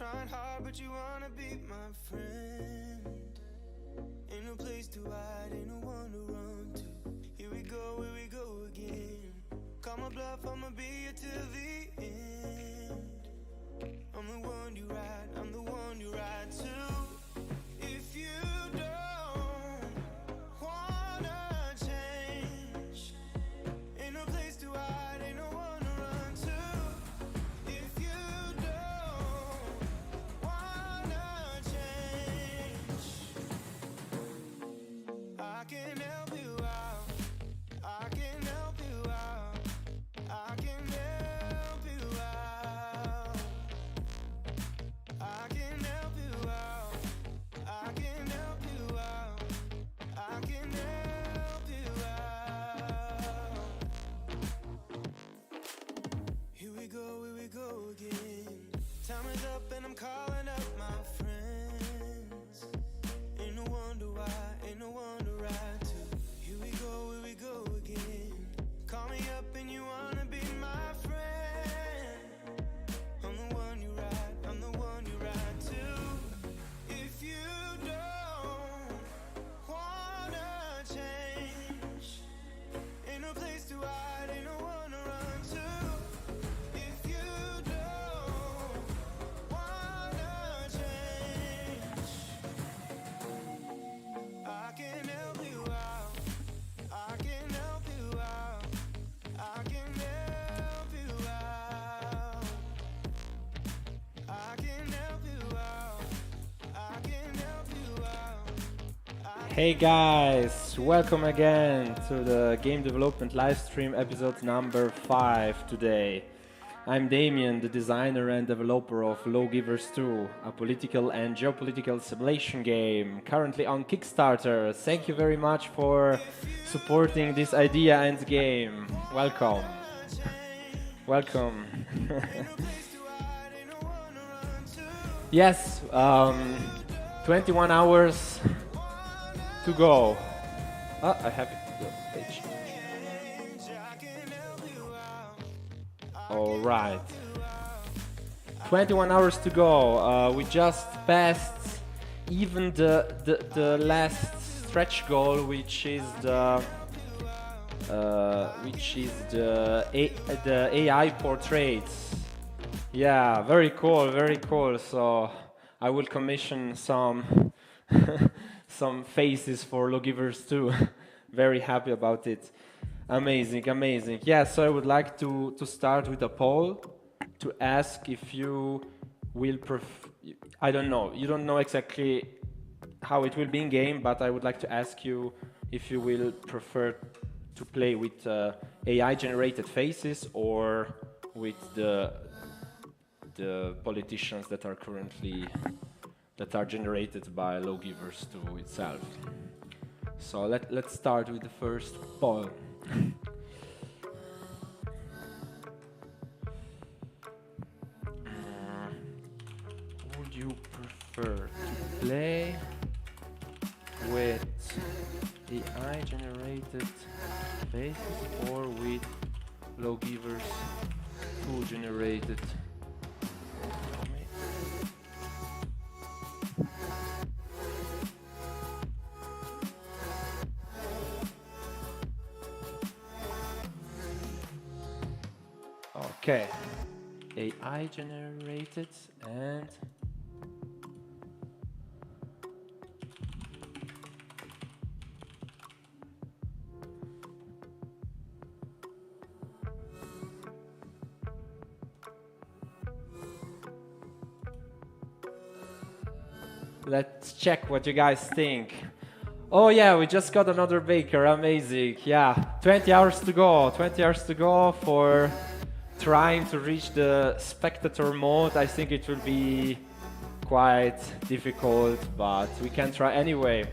trying hard, but you wanna be my friend. Ain't no place to hide, ain't no one to run to. Here we go again. Call my bluff, I'ma be here till the end. I'm the one you ride, I'm the one you ride to. If you don't wanna change, ain't no place to hide, ain't no one to run to. If you don't wanna change, I can help you out, I can help you out, I can help you out, I can help you out, I can help you out, I can help you out. Here we go again. Time is up and I'm calling up my friends. Ain't no wonder why, ain't no one to ride to. Here we go again. Call me up and you wanna be my friend. I'm the one you ride, I'm the one you ride to. If you don't wanna change, ain't no place to hide, ain't no one to run to. If you don't wanna change, I can help you out, I can help you out, I can help you out, I can help you out, I can help you out. Hey guys, welcome again to the Game Development Livestream episode number 5 today. I'm Damien, the designer and developer of Lawgivers II, a political and geopolitical simulation game currently on Kickstarter. Thank you very much for supporting this idea and game. Welcome. Welcome. Yes, 21 hours to go. I have it. Page. All right. 21 hours to go. We just passed even the last stretch goal, which is the AI portraits. Yeah, very cool, very cool. So I will commission some some faces for Lawgivers II. Very happy about it. Amazing, amazing. Yeah, so I would like to start with a poll to ask if you will I don't know, you don't know exactly how it will be in game, but I would like to ask you if you will prefer to play with AI generated faces or with the politicians that are generated by Lawgivers II itself. So let's start with the first poll. Would you prefer to play with AI generated faces or with Lawgivers II generated? Okay, AI generated and let's check what you guys think. Oh yeah, we just got another baker, amazing. Yeah, 20 hours to go, 20 hours to go for trying to reach the spectator mode. I think it will be quite difficult, but we can try anyway.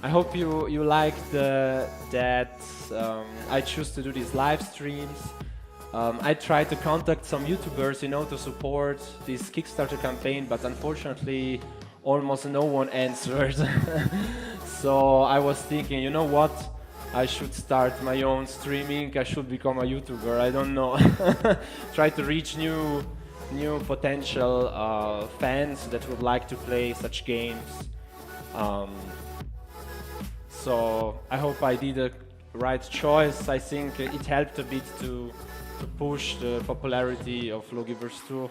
I hope you liked that I choose to do these live streams. I tried to contact some YouTubers, to support this Kickstarter campaign, but unfortunately almost no one answered. So I was thinking, you know what? I should start my own streaming. I should become a YouTuber. I don't know. Try to reach new new potential fans that would like to play such games. So I hope I did a right choice. I think it helped a bit to push the popularity of Lawgivers II.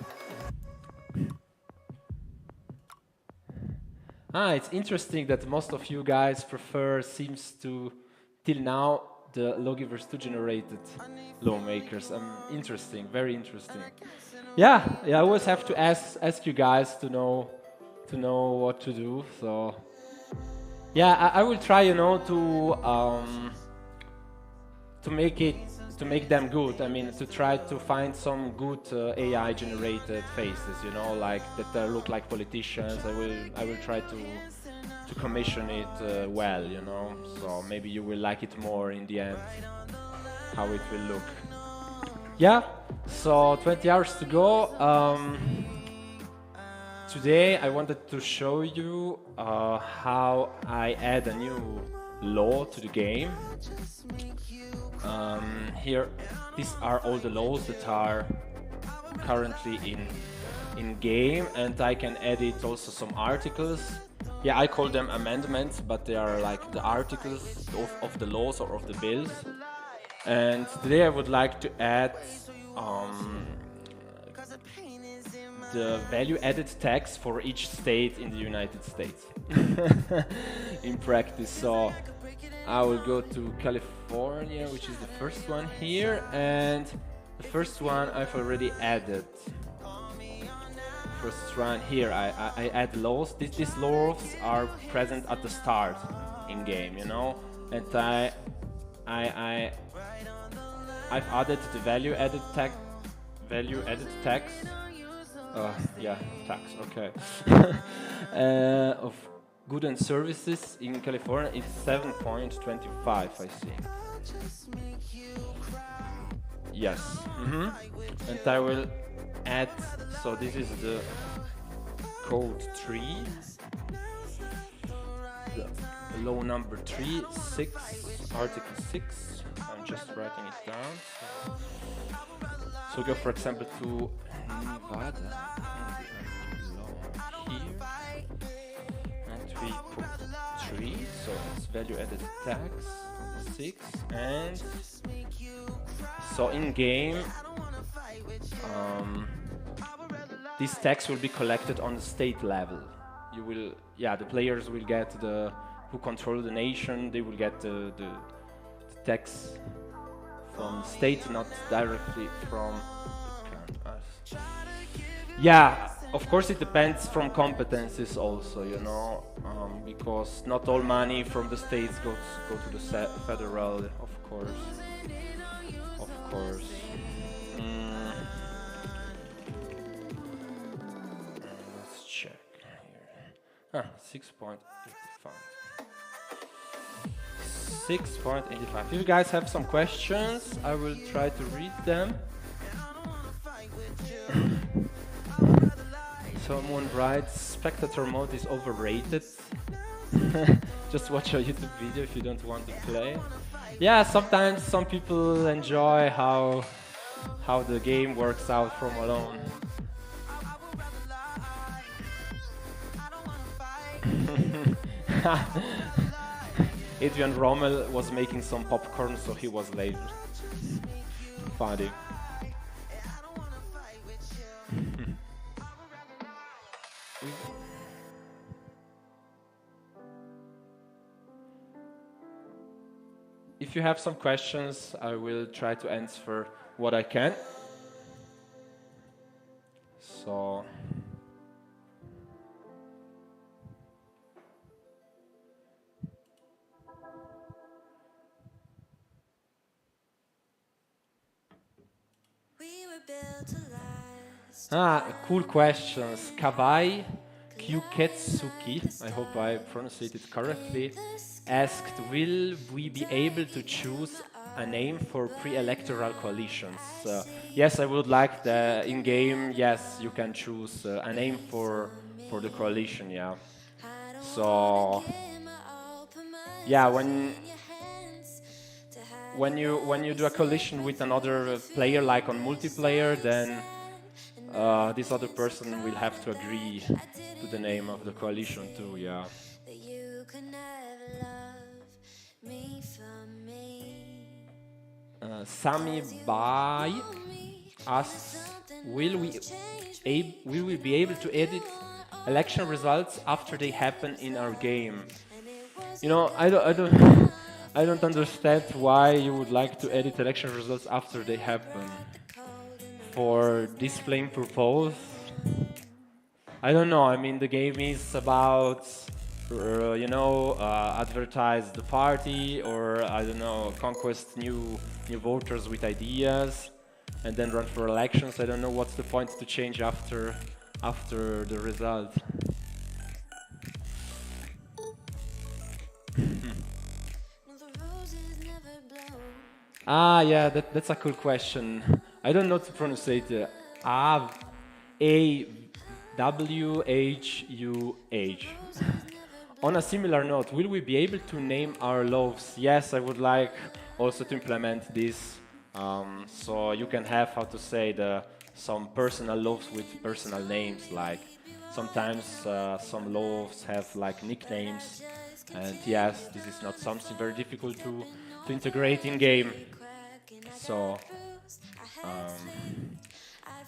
It's interesting that most of you guys prefer, seems to, till now, the Lawgivers II generated lawmakers. Interesting, very interesting. Yeah, I always have to ask you guys to know what to do. So yeah, I will try, to make them good. I mean, to try to find some good AI generated faces, like that look like politicians. I will try to commission it well, So maybe you will like it more in the end, how it will look. Yeah. So 20 hours to go. Today I wanted to show you how I add a new law to the game. Here, these are all the laws that are currently in game, and I can edit also some articles. Yeah, I call them amendments, but they are like the articles of the laws or of the bills. And today I would like to add the value-added tax for each state in the United States in practice. So I will go to California, which is the first one here, and the first one I've already added. First one here, I add laws. These laws are present at the start in game, and I've added the value-added tax. Tax. Okay. Of goods and services in California is 7.25, I think. Yes. And I will add. So this is the code 3. The law number 3, 6, article 6. I'm just writing it down. So go, for example, to Nevada. Here. And we put 3. So it's value-added tax 6. And so in game, this tax will be collected on the state level. The players will get who control the nation. They will get the tax from the state, not directly from us. Yeah, of course it depends from competencies also, because not all money from the states go to the federal, of course. Let's check here. 6.85. 6.85. If you guys have some questions, I will try to read them. Someone writes, spectator mode is overrated. Just watch a YouTube video if you don't want to play. Yeah, sometimes some people enjoy how the game works out from alone. Adrian Rommel was making some popcorn, so he was late. Funny. If you have some questions, I will try to answer what I can. So cool questions. Kawaii Kyuketsuki, I hope I pronounced it correctly, asked, will we be able to choose a name for pre-electoral coalitions? Yes, I would like the in-game, yes, you can choose a name for the coalition, yeah. So, yeah, when you do a coalition with another player, like on multiplayer, then this other person will have to agree to the name of the coalition too, yeah. that you could never love me for me. Sami Bai asks, will we be able to edit election results after they happen in our game? You know, I don't understand why you would like to edit election results after they happen. For displaying purpose? I don't know. I mean, the game is about, advertise the party, or I don't know, conquest new voters with ideas, and then run for elections. I don't know what's the point to change after the result. Ah, yeah, that's a cool question. I don't know to pronounce it. AWHUH. On a similar note, will we be able to name our loaves? Yes, I would like also to implement this. So you can have, how to say, some personal loaves with personal names. Like sometimes some loaves have like nicknames. And yes, this is not something very difficult to integrate in game. So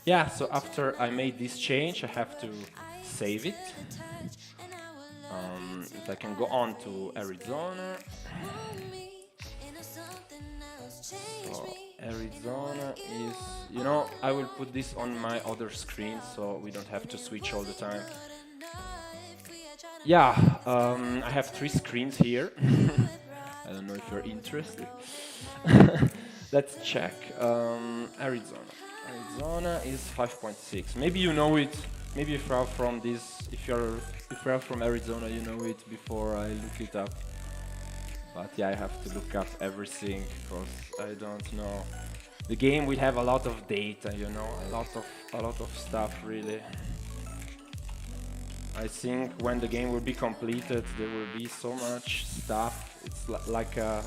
yeah, so after I made this change, I have to save it. I can go on to Arizona. So Arizona is, I will put this on my other screen so we don't have to switch all the time. Yeah, I have 3 screens here. I don't know if you're interested. Let's check. Arizona. Arizona is 5.6. Maybe you know it. Maybe if you're from if you're from Arizona, you know it before I look it up. But yeah, I have to look up everything because I don't know. The game will have a lot of data, a lot of stuff really. I think when the game will be completed, there will be so much stuff. It's like a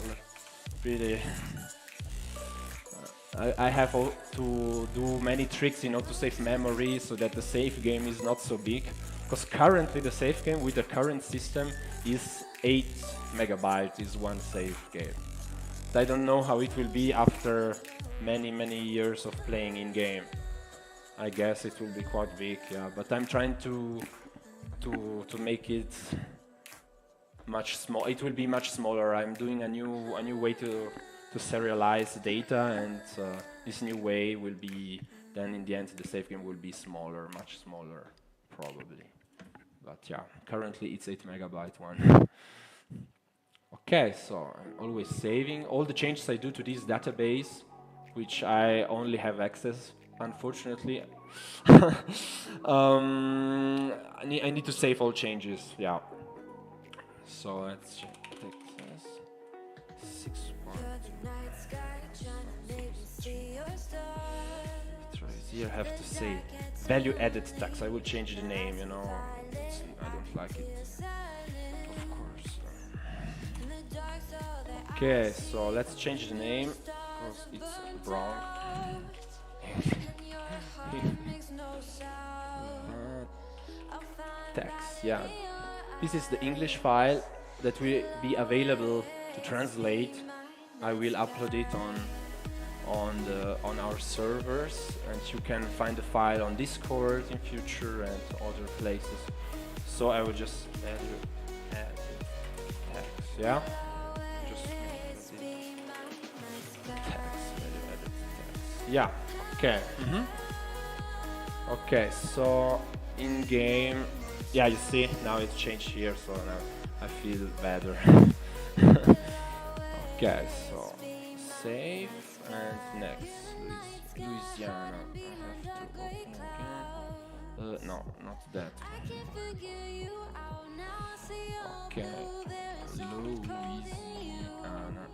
really. I have to do many tricks, to save memory so that the save game is not so big. Because currently the save game with the current system is 8 megabytes is one save game. But I don't know how it will be after many years of playing in game. I guess it will be quite big, yeah. But I'm trying to make it much small. It will be much smaller. I'm doing a new way to serialize data, and this new way will be, then in the end the save game will be smaller, much smaller probably. But yeah, currently it's 8 megabyte one. Okay, so I'm always saving all the changes I do to this database, which I only have access, unfortunately. I need to save all changes, yeah. So let's check Texas. 6.2. Here I have to say value added tax. I will change the name, I don't like it, of course. Okay, so let's change the name because it's wrong. Tax, yeah. This is the English file that will be available to translate. I will upload it on our servers, and you can find the file on Discord in future and other places. So I will just value add tax, yeah. Just tax, value added tax. Yeah. Okay. Okay. So in game, yeah, you see now it's changed here, so now I feel better. Okay, so save and next Louisiana. I have to open again. No, not that. Okay, Louisiana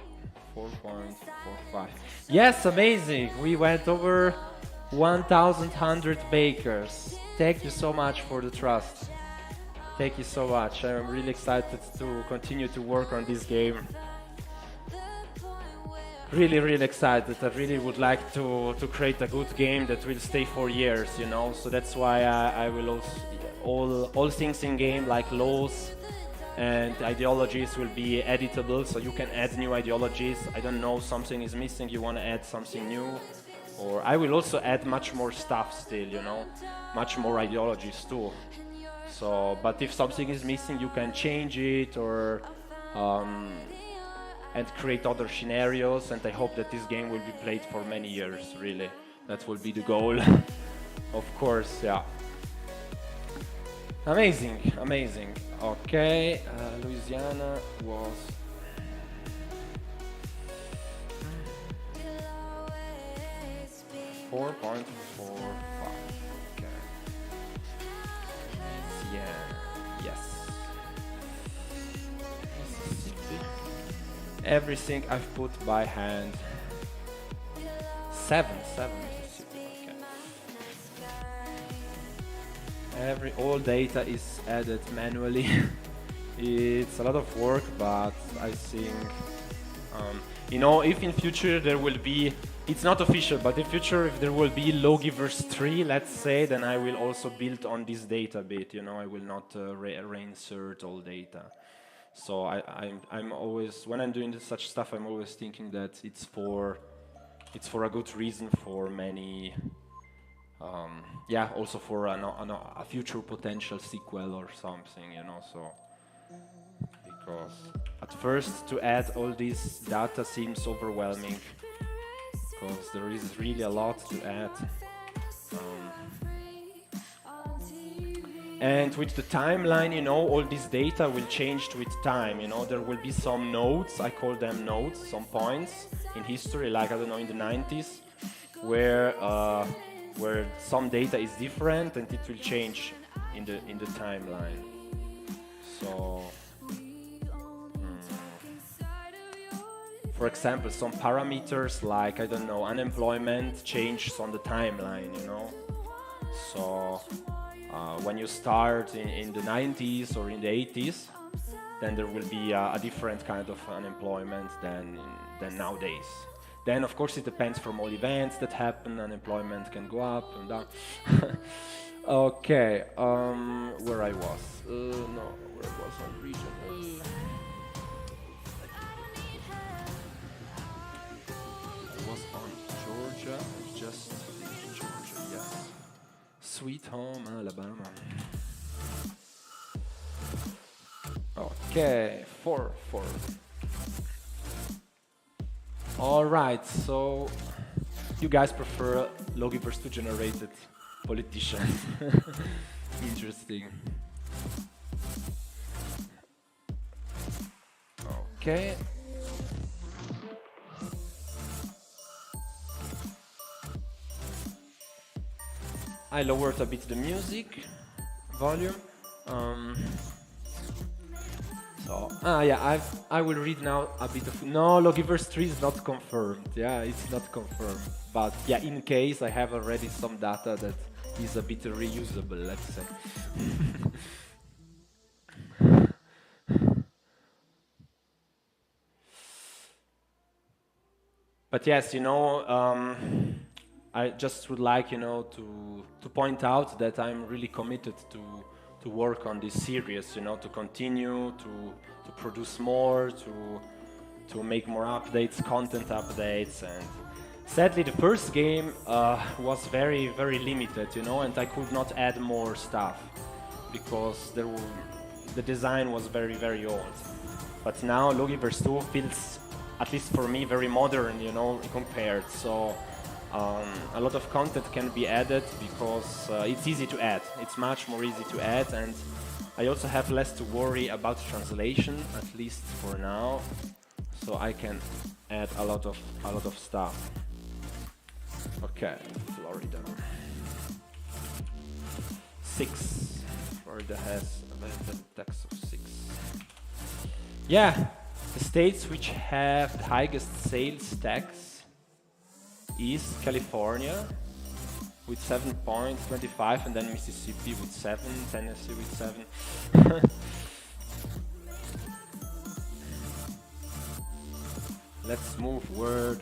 4.45. Yes, amazing. We went over 1,100 bakers. Thank you so much for the trust. Thank you so much. I'm really excited to continue to work on this game. really, really excited. I really would like to create a good game that will stay for years, you know. So that's why I will also all things in game like laws and ideologies will be editable, so you can add new ideologies. I don't know, something is missing, you want to add something new, or I will also add much more stuff still, you know, much more ideologies too. So, but if something is missing, you can change it or and create other scenarios. And I hope that this game will be played for many years. Really, that will be the goal. Of course, yeah. Amazing, amazing. Okay, Louisiana was. $4.45. Okay. Yeah. Yes. Mississippi. Everything I've put by hand. Seven Mississippi. Okay. All data is added manually. It's a lot of work, but I think, you know, if in future there will be, it's not official, but in future if there will be Lawgivers III, let's say, then I will also build on this data bit. You know, I will not reinsert all data. So I'm always, when I'm doing such stuff, I'm always thinking that it's for a good reason, for many. Yeah, also for a future potential sequel or something, you know. So because at first to add all this data seems overwhelming, because there is really a lot to add. And with the timeline, you know, all this data will change with time. You know, there will be some nodes, I call them nodes, some points in history, like, I don't know, in the 90s, where some data is different and it will change in the timeline. So, for example, some parameters like, I don't know, unemployment changes on the timeline, you know. So when you start in the 90s or in the 80s, then there will be a different kind of unemployment than nowadays. Then, of course, it depends from all events that happen. Unemployment can go up and down. Okay, where I was? No, where I was on region. I was on Georgia, just Georgia, yes. Sweet home Alabama. Okay, 4. All right, so you guys prefer Lawgivers II generated politicians. Interesting. Okay. I lowered a bit the music volume. So, yeah, I will read now a bit of. No, Lawgivers III is not confirmed. Yeah, it's not confirmed. But yeah, in case I have already some data that is a bit reusable, let's say. But yes, you know, I just would like, you know, to point out that I'm really committed to work on this series, you know, to continue to produce more, to make more updates, content updates. And sadly, the first game was very, very limited, you know, and I could not add more stuff because the design was very, very old. But now Lawgivers II feels, at least for me, very modern, you know, compared. So a lot of content can be added because it's easy to add. It's much more easy to add, and I also have less to worry about translation, at least for now. So I can add a lot of stuff. Okay, Florida. 6. Florida has a tax of 6. Yeah, the states which have the highest sales tax is California with 7.25, and then Mississippi with 7, Tennessee with 7. let's move where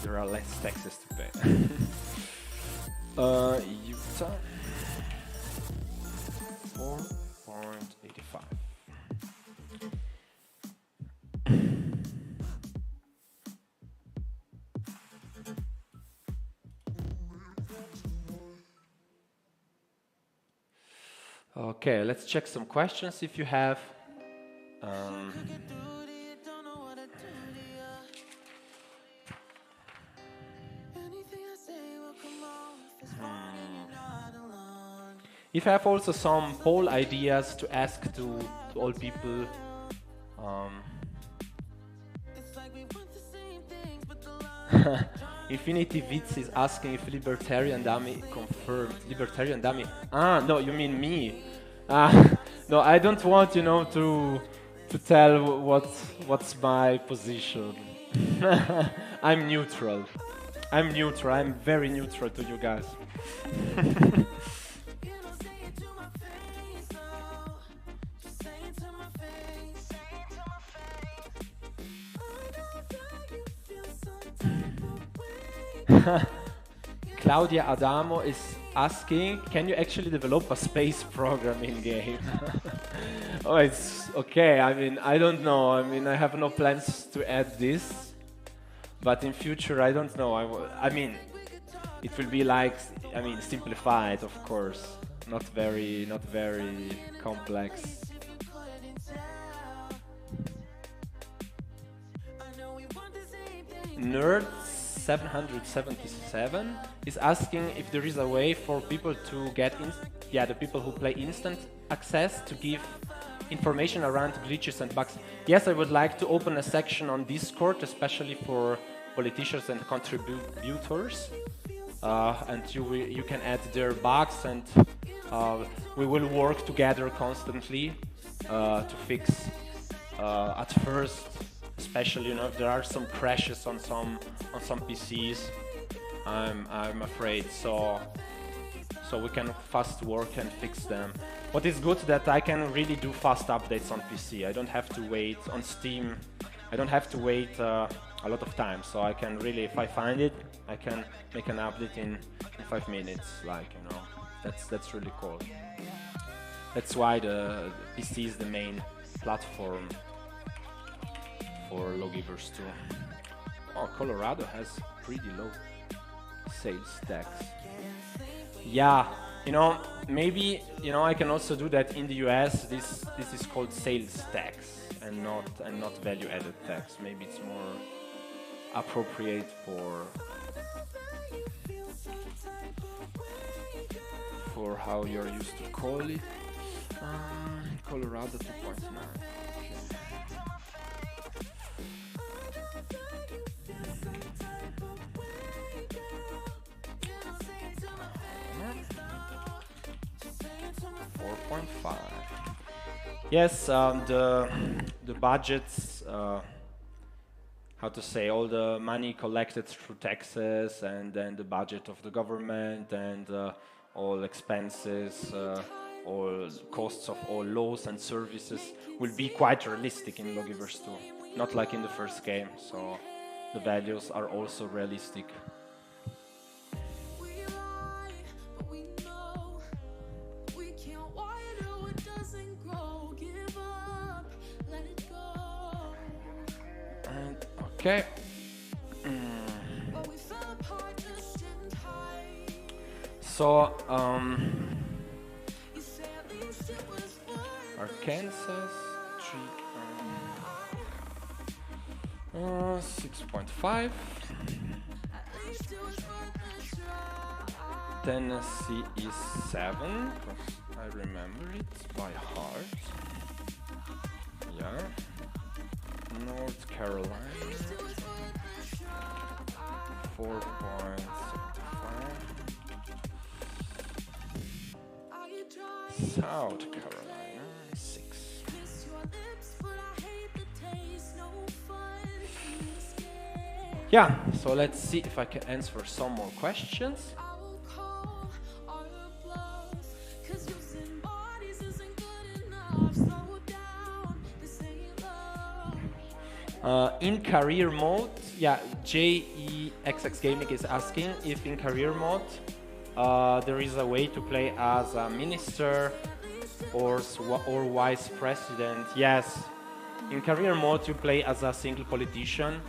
there are less taxes to pay. Utah 4.85. Okay, let's check some questions if you have. If I have also some poll ideas to ask to all people. Infinity Witz is asking if Libertarian Dummy confirmed. Libertarian Dummy. Ah, no, you mean me. No, I don't want, to tell what's my position. I'm neutral. I'm very neutral to you guys. Claudia Adamo is asking, can you actually develop a space program in game? Oh, it's okay. I mean, I don't know. I mean, I have no plans to add this, but in future, I don't know. I mean, it will be like, simplified, of course, not very complex. Nerd 777 is asking if there is a way for people to get the people who play instant access to give information around glitches and bugs. Yes, I would like to open a section on Discord, especially for politicians and contributors, and you can add their bugs, and we will work together constantly to fix. At first, especially, if there are some crashes on some PCs, I'm afraid. So we can fast work and fix them. What is good that I can really do fast updates on PC. I don't have to wait on Steam. I don't have to wait a lot of time. So I can really, if I find it, I can make an update in 5 minutes. That's really cool. That's why the PC is the main platform for Lawgivers II. Oh, Colorado has pretty low sales tax. Yeah, maybe I can also do that in the US. This is called sales tax and not value-added tax. Maybe it's more appropriate for how you're used to call it. Colorado 2.9. Yes, the budgets, how to say, all the money collected through taxes, and then the budget of the government, and all expenses, all costs of all laws and services will be quite realistic in Lawgivers II, not like in the first game. So the values are also realistic. Okay. So, Arkansas 6.5. Tennessee is 7, because I remember it by heart. Yeah. North Carolina 4.75. South Carolina 6. Yeah, so let's see if I can answer some more questions. In career mode, yeah, JEXX Gaming is asking if in career mode there is a way to play as a minister or vice president. Yes, in career mode you play as a single politician,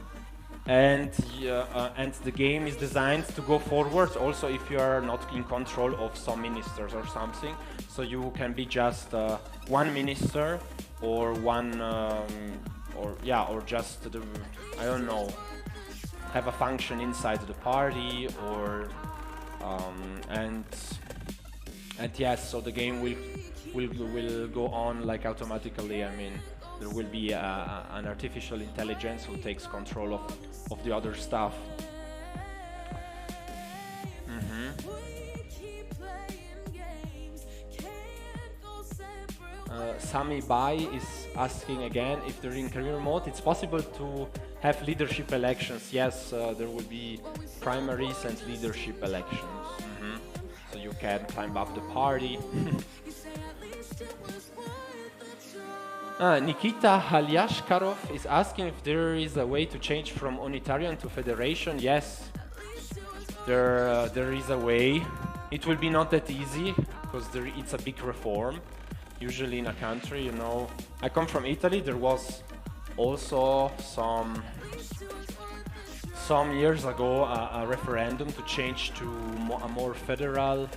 and the game is designed to go forward also if you are not in control of some ministers or something. So you can be just one minister or one or just I don't know, have a function inside the party, or and yes, so the game will go on like automatically. I mean, there will be an artificial intelligence who takes control of the other stuff. Sami Bai is asking again if they're in career mode. It's possible to have leadership elections. Yes, there will be primaries and leadership elections. So you can climb up the party. Nikita Halyashkarov is asking if there is a way to change from unitarian to federation. Yes, there is a way. It will be not that easy because it's a big reform. Usually in a country, you know, I come from Italy. There was also some years ago a referendum to change to a more federal,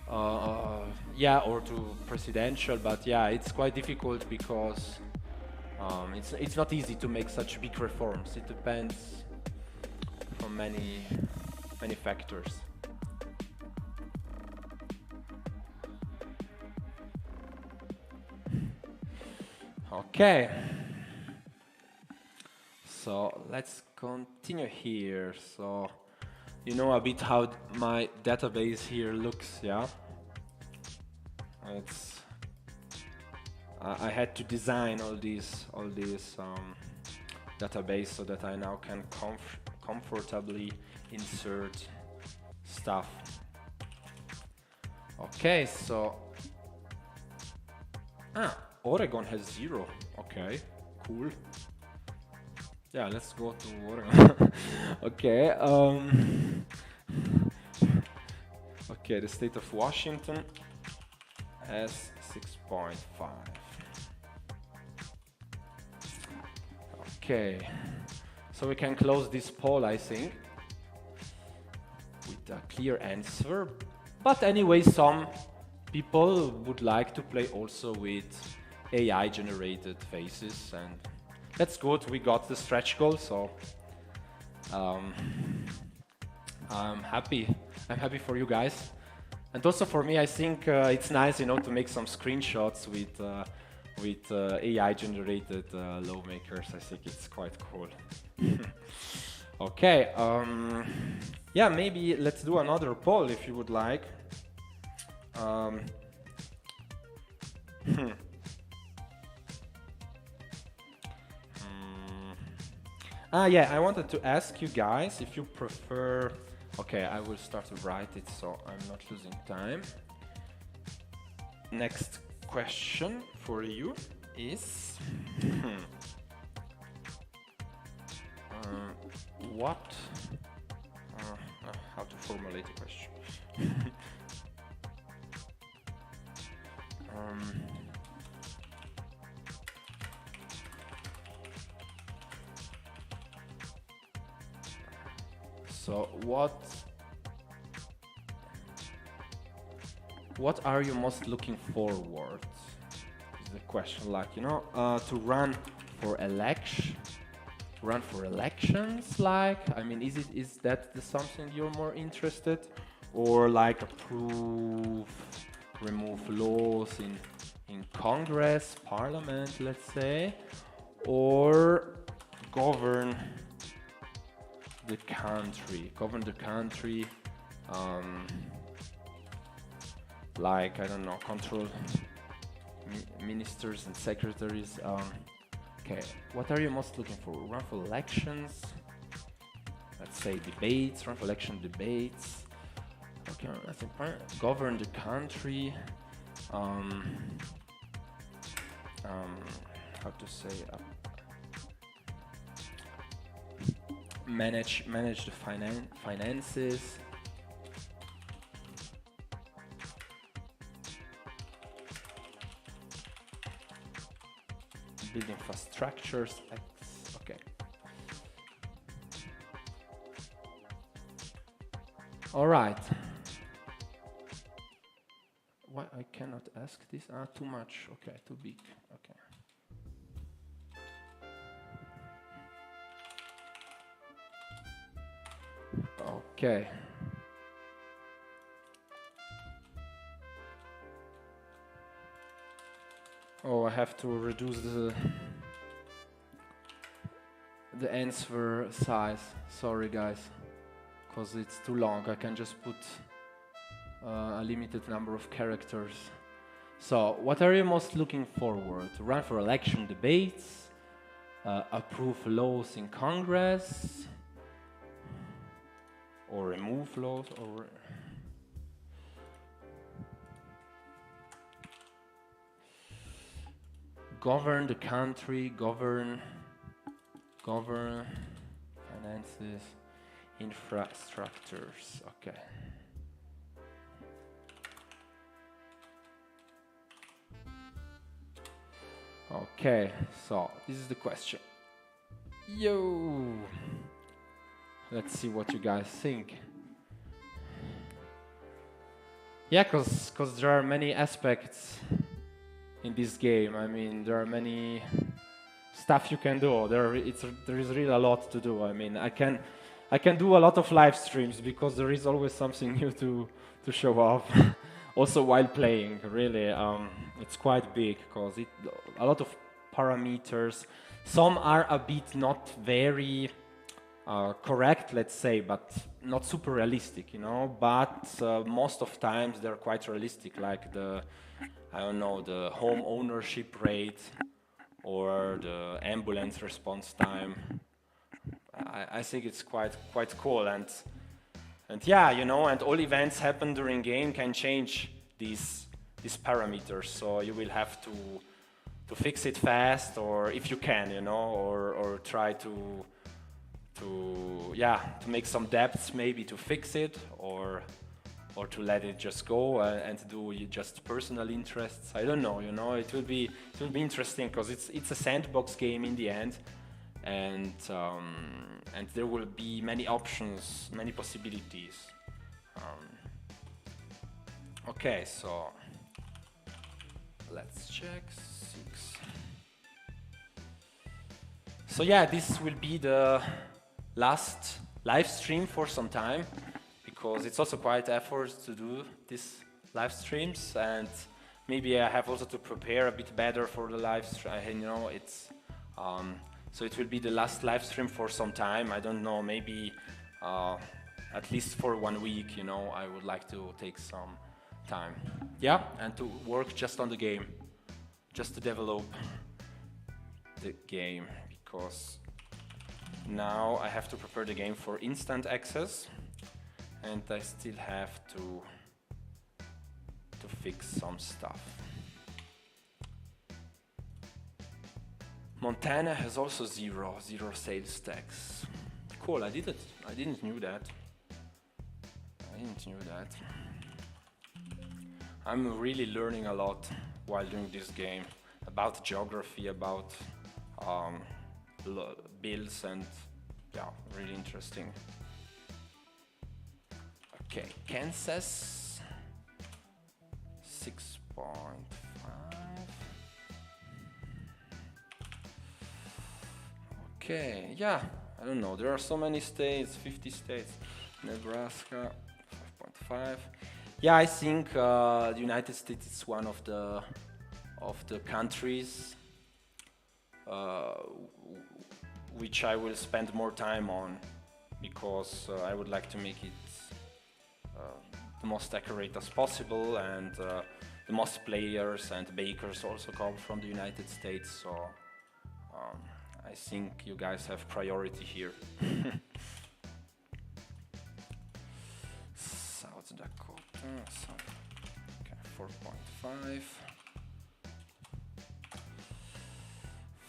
or to presidential. But yeah, it's quite difficult because it's not easy to make such big reforms. It depends on many factors. Okay, so let's continue here. So you know a bit how my database here looks, yeah? I had to design all these database so that I now can comfortably insert stuff. Okay, so Oregon has 0. Okay, cool. Yeah, let's go to Oregon. Okay. Okay, the state of Washington has 6.5. Okay, so we can close this poll, I think, with a clear answer. But anyway, some people would like to play also with AI generated faces, and that's good. We got the stretch goal, so I'm happy for you guys, and also for me. I think it's nice, you know, to make some screenshots with AI generated lawmakers. I think it's quite cool. Okay, yeah, maybe let's do another poll if you would like. Yeah, I wanted to ask you guys if you prefer. Okay, I will start to write it so I'm not losing time. Next question for you is what? How to formulate the question? So what are you most looking forward? Is the question, like, you know, to run for elections, like, I mean, is that something you're more interested, or like remove laws in Congress, Parliament, let's say, or govern the country, like, I don't know, control ministers and secretaries. Okay, what are you most looking for? Run for elections, let's say debates, run for election debates. Okay, I think govern the country. How to say, manage the finances. Build infrastructures. Okay. All right. Why I cannot ask this? Too much. Okay, too big. Okay. Okay. Oh, I have to reduce the answer size. Sorry, guys, because it's too long. I can just put a limited number of characters. So, what are you most looking forward to? Run for election debates? Approve laws in Congress? Or remove laws? Or govern the country, govern finances, infrastructures. Okay. Okay, so this is the question. Yo! Let's see what you guys think. Yeah, because there are many aspects in this game. I mean, there are many stuff you can do. There is really a lot to do. I mean, I can do a lot of live streams because there is always something new to show off. Also while playing, really, it's quite big because a lot of parameters. Some are a bit not very correct, let's say, but not super realistic, you know. But most of times they're quite realistic, like the home ownership rate or the ambulance response time. I think it's quite cool, and yeah, you know, and all events happen during game can change these parameters, so you will have to fix it fast, or if you can, you know, or try to make some depths maybe to fix it, or to let it just go and do just personal interests. I don't know, you know, it will be interesting because it's a sandbox game in the end, and there will be many options, many possibilities. Okay, so let's check 6. So yeah, this will be the last live stream for some time, because it's also quite effort to do these live streams, and maybe I have also to prepare a bit better for the live stream. You know, it's so it will be the last live stream for some time. I don't know, maybe at least for 1 week. You know, I would like to take some time, yeah, and to work just on the game, just to develop the game, because now I have to prepare the game for instant access, and I still have to fix some stuff. Montana has also zero sales tax. Cool, I didn't knew that. I'm really learning a lot while doing this game about geography, about bills, and yeah, really interesting. Okay, Kansas 6.5. Okay, yeah, I don't know, there are so many states, 50 states. Nebraska 5.5. Yeah, I think the United States is one of the countries which I will spend more time on, because I would like to make it the most accurate as possible, and the most players and bakers also come from the United States, so I think you guys have priority here. South Dakota, okay, 4.5.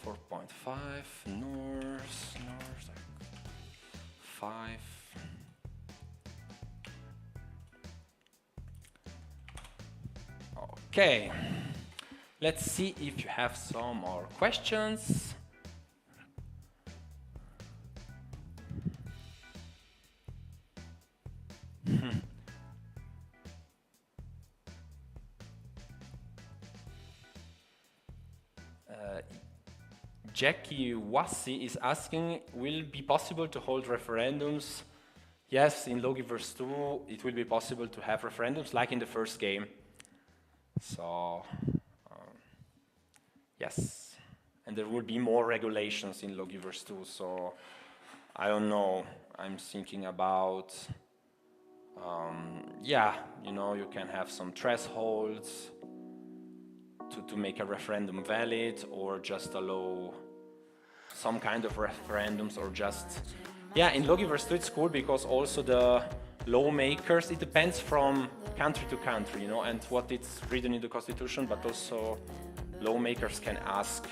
4.5, North, 5. Okay, let's see if you have some more questions. Jackie Wassi is asking, will it be possible to hold referendums? Yes, in Lawgivers II, it will be possible to have referendums like in the first game. So, yes. And there will be more regulations in Lawgivers II, so I don't know. I'm thinking about, yeah, you know, you can have some thresholds to make a referendum valid, or just allow some kind of referendums, or just, yeah, in Lawgivers II it's cool because also the lawmakers, it depends from country to country, you know, and what it's written in the constitution, but also lawmakers can ask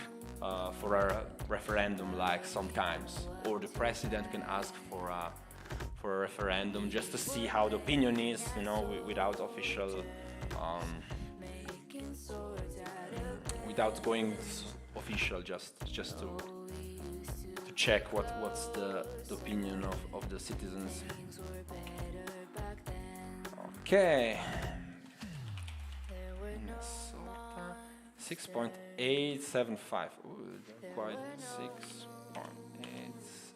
for a referendum, like sometimes, or the president can ask for a referendum just to see how the opinion is, you know, without official, without going official, just to check what's the opinion of the citizens. Okay. 6.875. Quite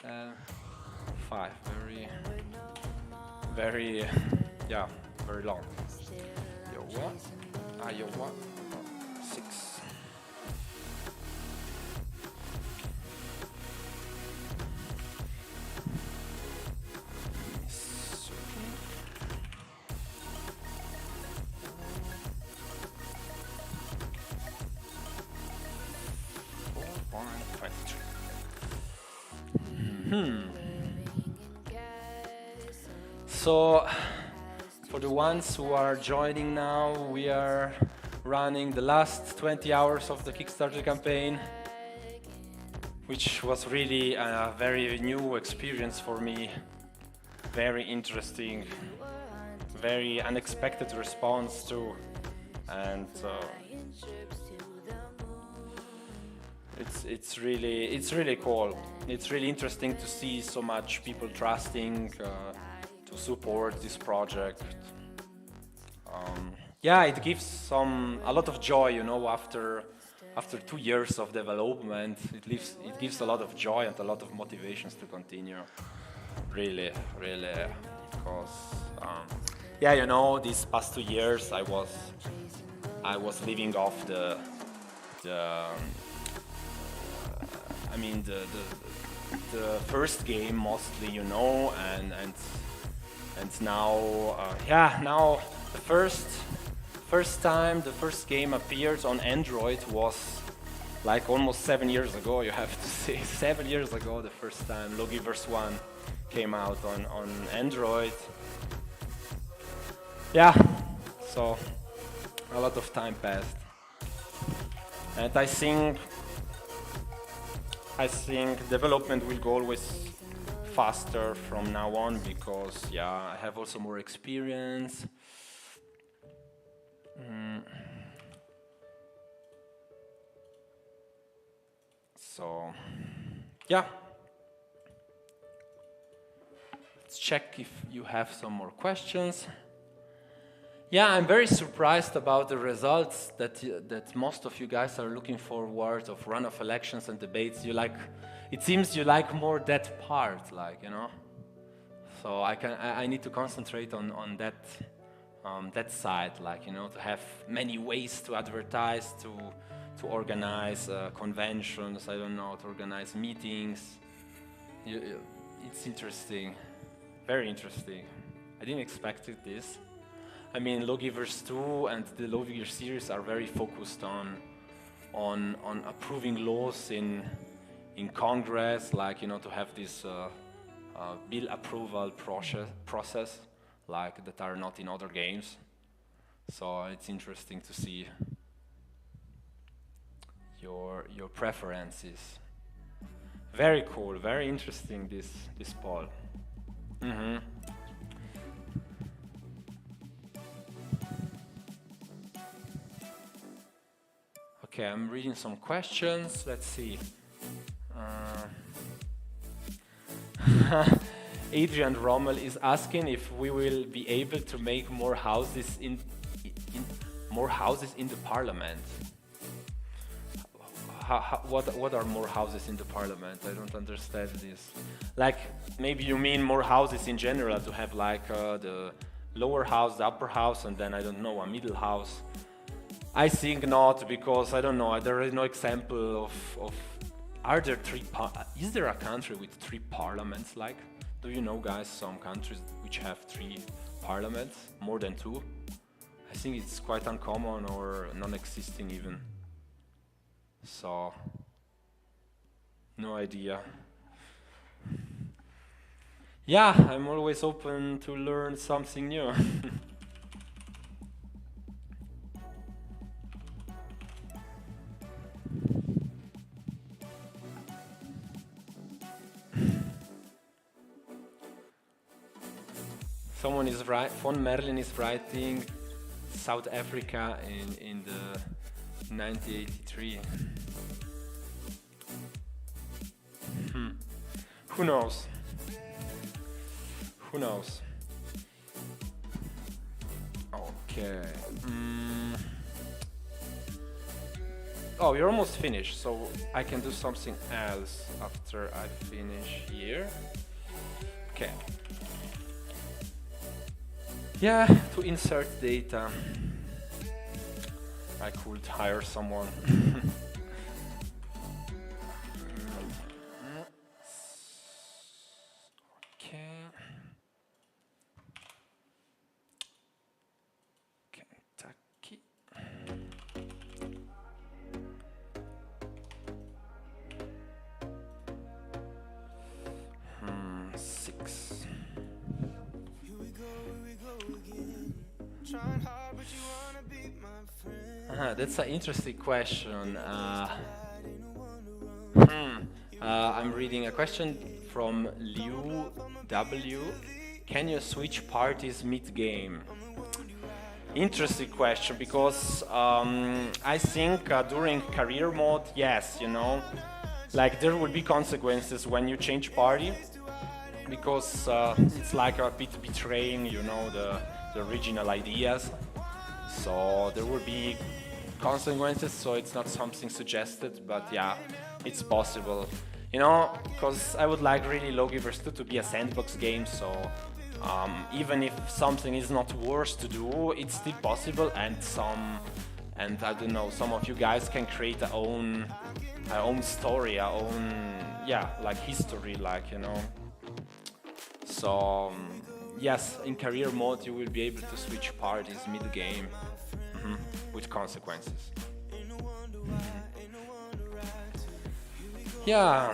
6.875. Very, yeah, very long. Iowa. 6. So, for the ones who are joining now, we are running the last 20 hours of the Kickstarter campaign, which was really a very new experience for me. Very interesting, very unexpected response too, and it's really cool. It's really interesting to see so much people trusting to support this project. Yeah, it gives a lot of joy, you know, after 2 years of development. It gives a lot of joy and a lot of motivations to continue. Really, because yeah, you know, these past 2 years I was living off the first game mostly, you know, and now, yeah, now the first time the first game appeared on Android was like almost 7 years ago. You have to say 7 years ago, the first time Lawgivers I came out on Android. Yeah, so a lot of time passed, and I think development will go always faster from now on, because yeah, I have also more experience. So yeah, let's check if you have some more questions. Yeah, I'm very surprised about the results that most of you guys are looking forward of runoff elections and debates. It seems you like more that part, like, you know. So I need to concentrate on that side, like, you know, to have many ways to advertise, to organize conventions. I don't know, to organize meetings. It's interesting, very interesting. I didn't expect this. I mean, Lawgivers II and the Lawgivers series are very focused on approving laws in Congress, like, you know, to have this bill approval process, like, that are not in other games. So it's interesting to see your preferences. Very cool, very interesting, this poll. Mhm. Okay, I'm reading some questions. Let's see. Adrian Rommel is asking if we will be able to make more houses in more houses in the parliament. What are more houses in the parliament? I don't understand this. Like, maybe you mean more houses in general, to have like the lower house, the upper house, and then I don't know, a middle house. I think not, because I don't know. There is no example of. Are there is there a country with 3 parliaments? Like, do you know, guys, some countries which have 3 parliaments, more than 2? I think it's quite uncommon or non-existing even. So, no idea. Yeah, I'm always open to learn something new. Someone is right. Von Merlin is writing South Africa in the 1983. Who knows? Who knows? Okay. Oh, you're almost finished, so I can do something else after I finish here. Okay. Yeah, to insert data, I could hire someone. Okay. Kentucky. Six. That's an interesting question. I'm reading a question from Liu W. Can you switch parties mid-game? Interesting question, because I think during career mode, yes, you know, like there will be consequences when you change party, because it's like a bit betraying, you know, the original ideas. So there will be consequences, so it's not something suggested, but yeah, it's possible. You know, because I would like really Lawgivers II to be a sandbox game, so even if something is not worth to do, it's still possible, and I don't know, some of you guys can create our own story, our own, yeah, like history, like, you know. So yes, in career mode you will be able to switch parties mid-game with consequences. Yeah.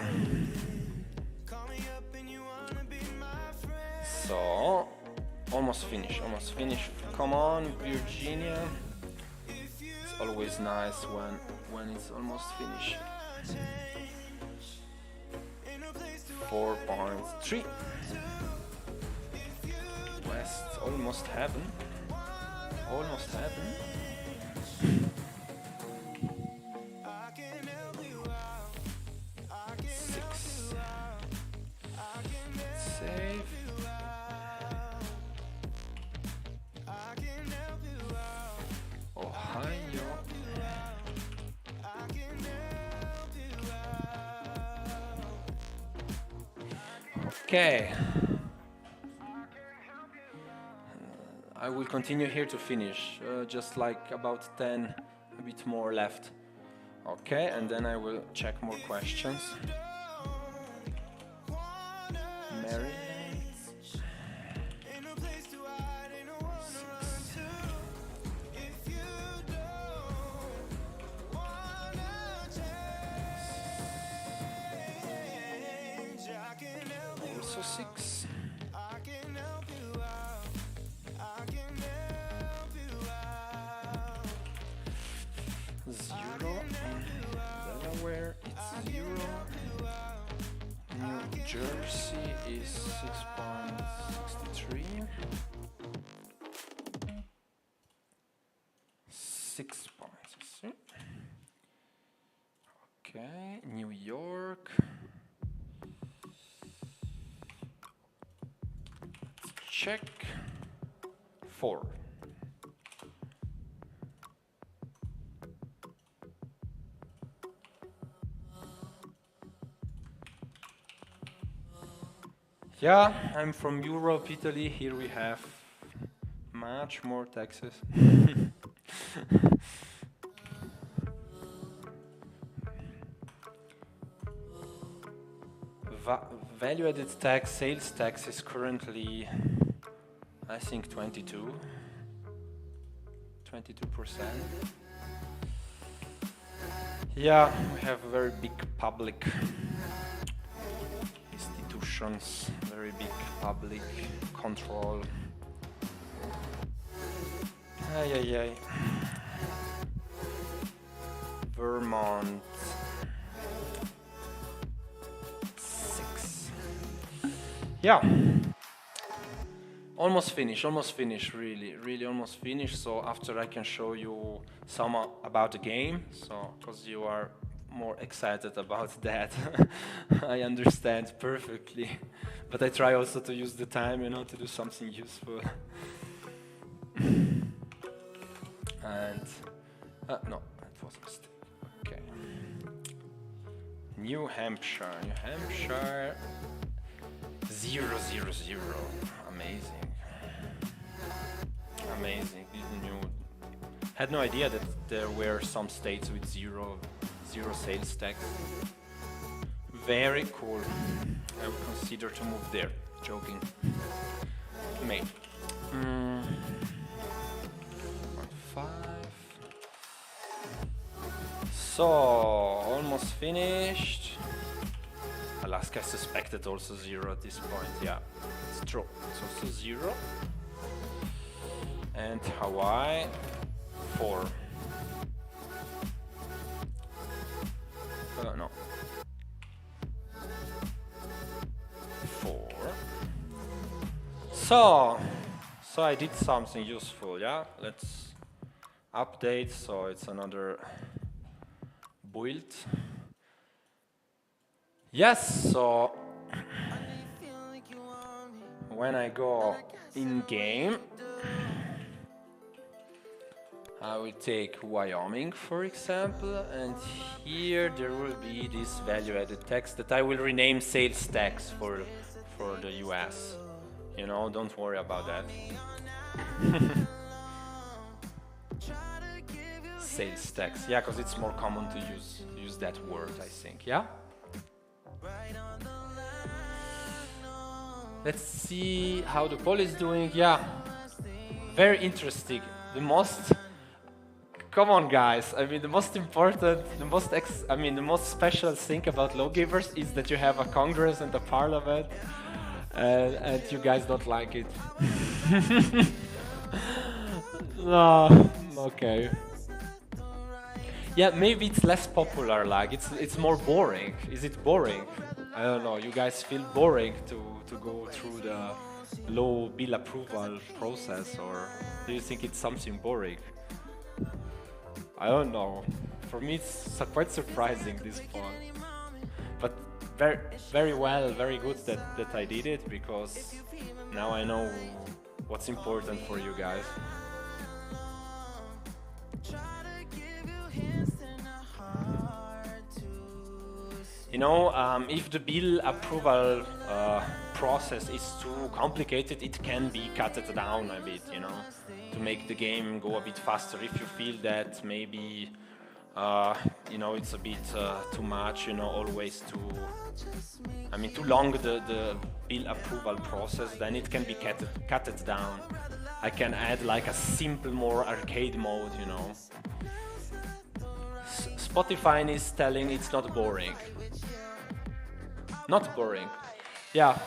So, almost finished. Come on, Virginia. It's always nice when it's almost finished. 4.3. West, almost heaven. Almost heaven. 6. Save. Ohio. Okay. I will continue here to finish, just like about 10, a bit more left. Okay, and then I will check more questions. Maryland. 6. Also 6. 0 in Delaware, it's 0. New Jersey is 6.63. 6.63. Okay, New York. Let's check. 4. Yeah, I'm from Europe, Italy. Here we have much more taxes. Value-added tax, sales tax is currently, I think, 22%. Yeah, we have very big public institutions, very big public control. Ay, ay, ay. Vermont. 6. Yeah. Almost finished, really almost finished. So after I can show you some about the game, so because you are more excited about that. I understand perfectly, but I try also to use the time, you know, to do something useful. And no, that was a mistake. Okay. New Hampshire, 0, 0, 0. Amazing. Didn't knew. Had no idea that there were some states with zero sales tax. Very cool. I would consider to move there. Joking. Main. 5. So almost finished. Alaska suspected also 0 at this point. Yeah, it's true. It's also 0. And Hawaii 4. No. 4. So I did something useful, yeah? Let's update, so it's another build. Yes, so when I go in game, I will take Wyoming, for example, and here there will be this value-added tax that I will rename sales tax for the US. You know, don't worry about that. Sales tax, yeah, because it's more common to use that word, I think, yeah? Let's see how the poll is doing. Yeah, very interesting. Come on, guys. I mean, the most special thing about Lawgivers is that you have a Congress and a Parliament, and you guys don't like it. No, okay. Yeah, maybe it's less popular. Like it's more boring. Is it boring? I don't know. You guys feel boring to go through the law bill approval process, or do you think it's something boring? I don't know. For me, it's quite surprising, this poll. But very well, very good that I did it, because now I know what's important for you guys. You know, if the bill approval process is too complicated, it can be cut down a bit, you know, to make the game go a bit faster. If you feel that maybe, you know, it's a bit too much, you know, always too long the bill approval process, then it can be cut down. I can add like a simple, more arcade mode, you know. Spotify is telling it's not boring. Not boring. Yeah.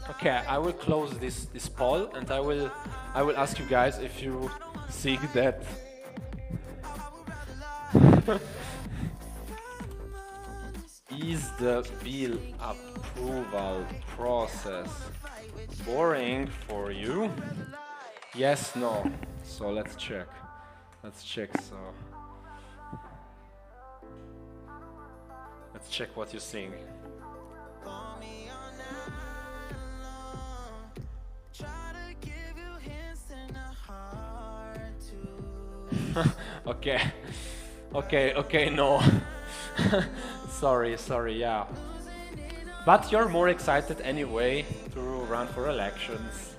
Okay, I will close this poll, and I will ask you guys if you think that Is the bill approval process boring for you? Yes, no. So let's check. Let's check. So let's check what you think. Okay. Okay, no. Sorry, yeah. But you're more excited anyway to run for elections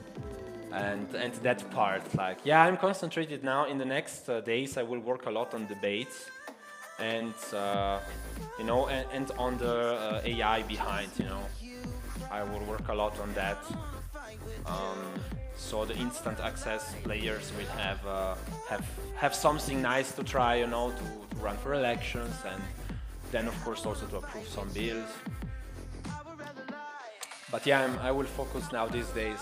and that part. Like, yeah, I'm concentrated now. In the next days, I will work a lot on debates and you know, and on the AI behind. You know, I will work a lot on that. So the instant access players will have something nice to try, you know, to run for elections, and then of course also to approve some bills. But yeah, I will focus now these days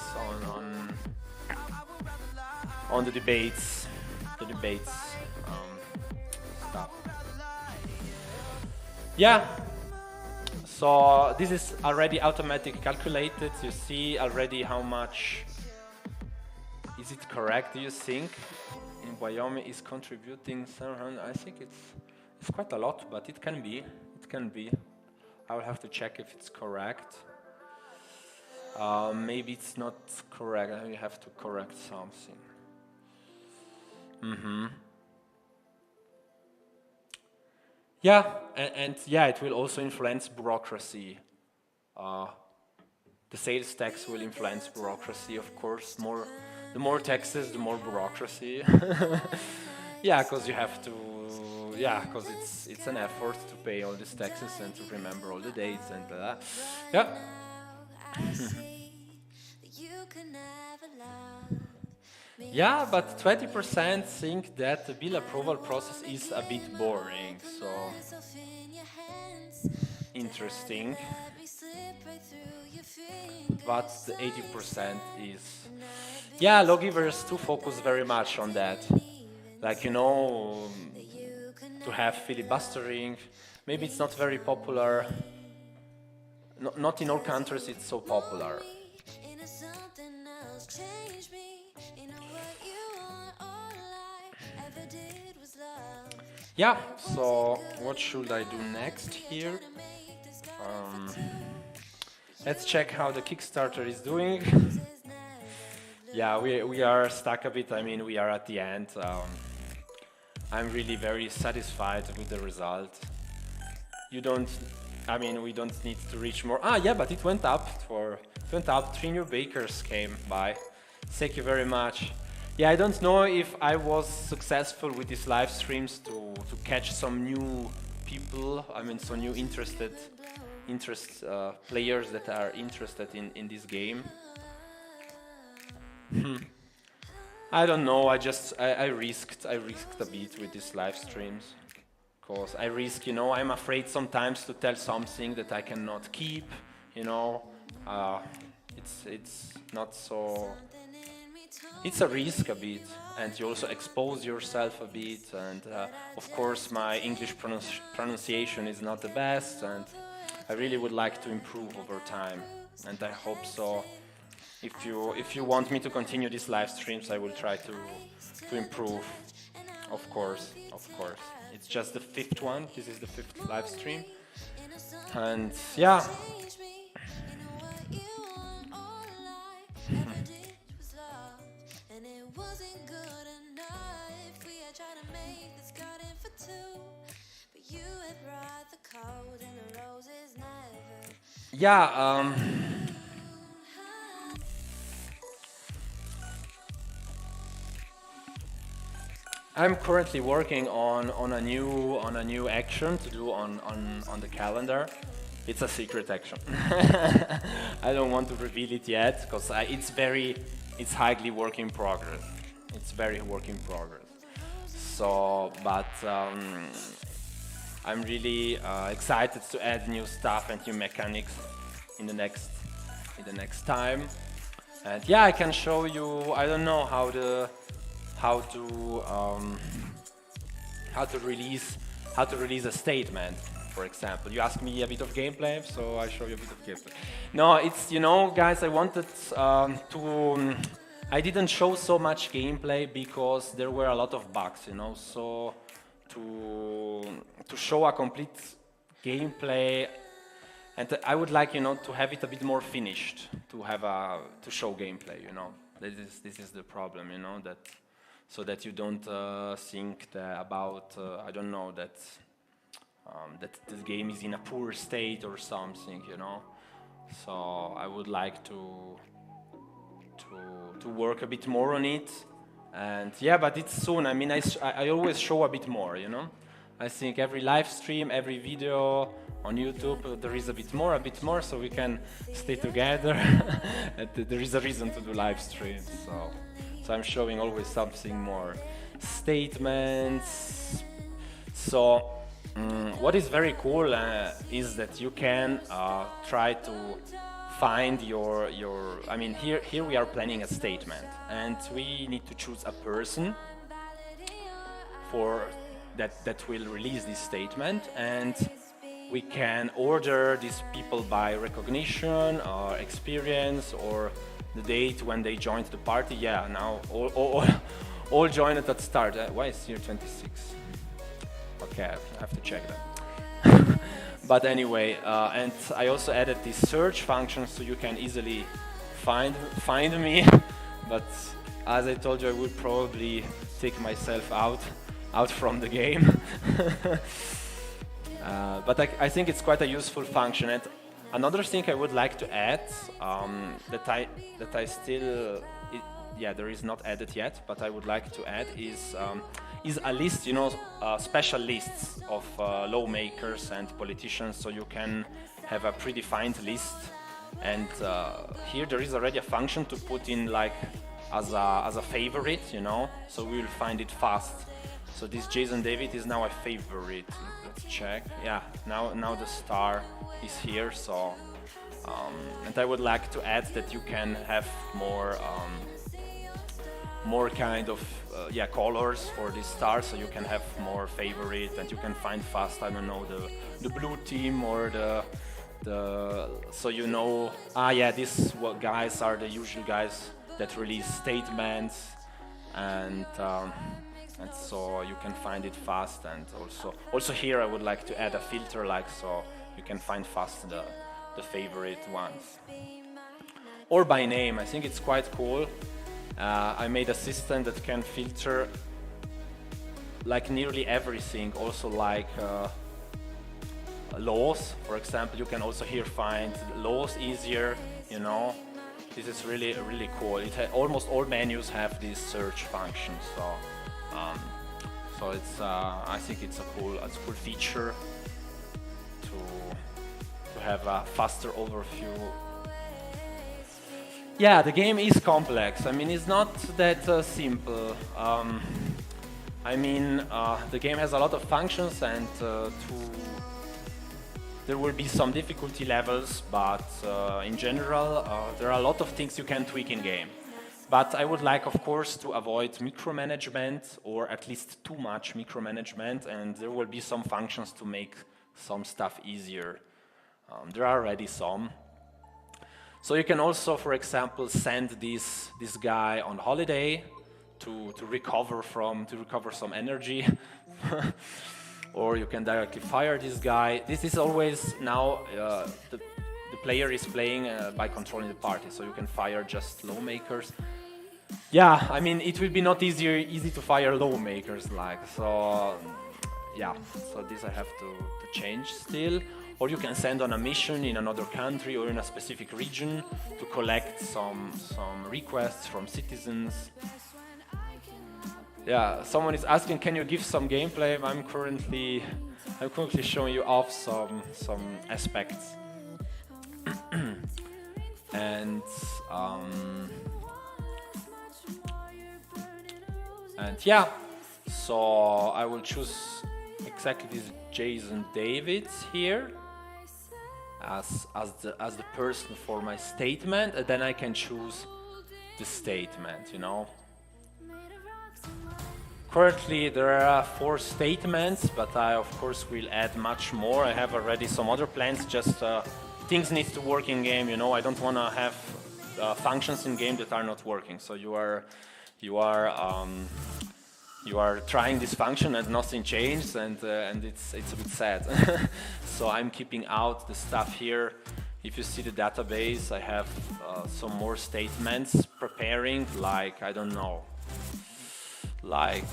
on the debates stuff. Yeah. So this is already automatically calculated. You see already how much. Is it correct, do you think? In Wyoming is contributing 700. I think it's quite a lot, but it can be. It can be. I will have to check if it's correct. Maybe it's not correct. I have to correct something. Yeah, and yeah, it will also influence bureaucracy. The sales tax will influence bureaucracy, of course. The more taxes, the more bureaucracy. Yeah, because you have to. Yeah, because it's an effort to pay all these taxes and to remember all the dates and blah. Yeah. Yeah, but 20% think that the bill approval process is a bit boring. So interesting. But the 80% is. Yeah, Lawgivers II focus very much on that. Like, you know, to have filibustering. Maybe it's not very popular. Not in all countries it's so popular. Yeah, so what should I do next here? Let's check how the Kickstarter is doing. Yeah, we are stuck a bit. I mean, we are at the end. I'm really very satisfied with the result. We don't need to reach more. Yeah, but it went up. 3 new bakers came by. Thank you very much. Yeah, I don't know if I was successful with these live streams to catch some new people. I mean, some new players that are interested in this game. I don't know. I risked a bit with these live streams, cause I risk. You know, I'm afraid sometimes to tell something that I cannot keep. You know, it's not so. It's a risk a bit, and you also expose yourself a bit. And of course, my English pronunciation is not the best, and I really would like to improve over time. And I hope so. If you want me to continue these live streams, I will try to improve. Of course. It's just the 5th one. This is the 5th live stream, and yeah. Yeah. I'm currently working on a new action to do on the calendar. It's a secret action. I don't want to reveal it yet because it's highly work in progress. It's very work in progress. So, but I'm really excited to add new stuff and new mechanics in the next time. And yeah, I can show you. I don't know how to release a statement, for example. You ask me a bit of gameplay, so I show you a bit of gameplay. No, it's, you know, guys, I wanted I didn't show so much gameplay because there were a lot of bugs, you know, so to show a complete gameplay, and I would like, you know, to have it a bit more finished, to show gameplay, you know. This is the problem, you know, that so that you don't think about I don't know, that the game is in a poor state or something, you know. So I would like to work a bit more on it, and yeah, but it's soon. I mean, I always show a bit more, you know. I think every live stream, every video on YouTube, there is a bit more, so we can stay together. And there is a reason to do live streams, so I'm showing always something more. Statements. So what is very cool is that you can try to find your. I mean, here we are planning a statement, and we need to choose a person for that will release this statement, and we can order these people by recognition or experience or the date when they joined the party. Yeah, now all joined at the start. Why is here 26? Okay, I have to check that. But anyway, and I also added this search function so you can easily find me. But as I told you, I would probably take myself out from the game. But I think it's quite a useful function. And another thing I would like to add that I still there is not added yet, but I would like to add is a list, you know, special lists of lawmakers and politicians, so you can have a predefined list. And here there is already a function to put in like as a favorite, you know, so we will find it fast. So this Jason David is now a favorite. Let's check. Yeah, now the star is here. So and I would like to add that you can have more kind of colors for this star, so you can have more favorite, and you can find fast, I don't know, the blue team or the so you know, these guys are the usual guys that release statements, and so you can find it fast. And also here I would like to add a filter, like, so you can find fast the favorite ones, or by name. I think it's quite cool. I made a system that can filter like nearly everything, also like laws, for example. You can also here find laws easier, you know. This is really cool. Almost all menus have this search function, so it's I think it's a cool feature to have a faster overview. Yeah, the game is complex. I mean, it's not that simple. I mean, the game has a lot of functions, and there will be some difficulty levels, but in general, there are a lot of things you can tweak in game. But I would like, of course, to avoid micromanagement, or at least too much micromanagement, and there will be some functions to make some stuff easier. There are already some. So you can also, for example, send this guy on holiday to recover some energy, or you can directly fire this guy. This is always now the player is playing by controlling the party, so you can fire just lawmakers. Yeah, I mean, it will be not easy to fire lawmakers, like, so. Yeah, so this I have to change still. Or you can send on a mission in another country or in a specific region to collect some requests from citizens. Yeah, someone is asking, can you give some gameplay? I'm currently showing you off some aspects. And yeah, so I will choose exactly this Jason David here as the person for my statement, and then I can choose the statement, you know. Currently there are 4 statements, but I of course will add much more. I have already some other plans, just things need to work in game, you know. I don't want to have functions in game that are not working. So you are trying this function and nothing changed, and it's a bit sad. So I'm keeping out the stuff here. If you see the database, I have some more statements preparing, like, I don't know, like,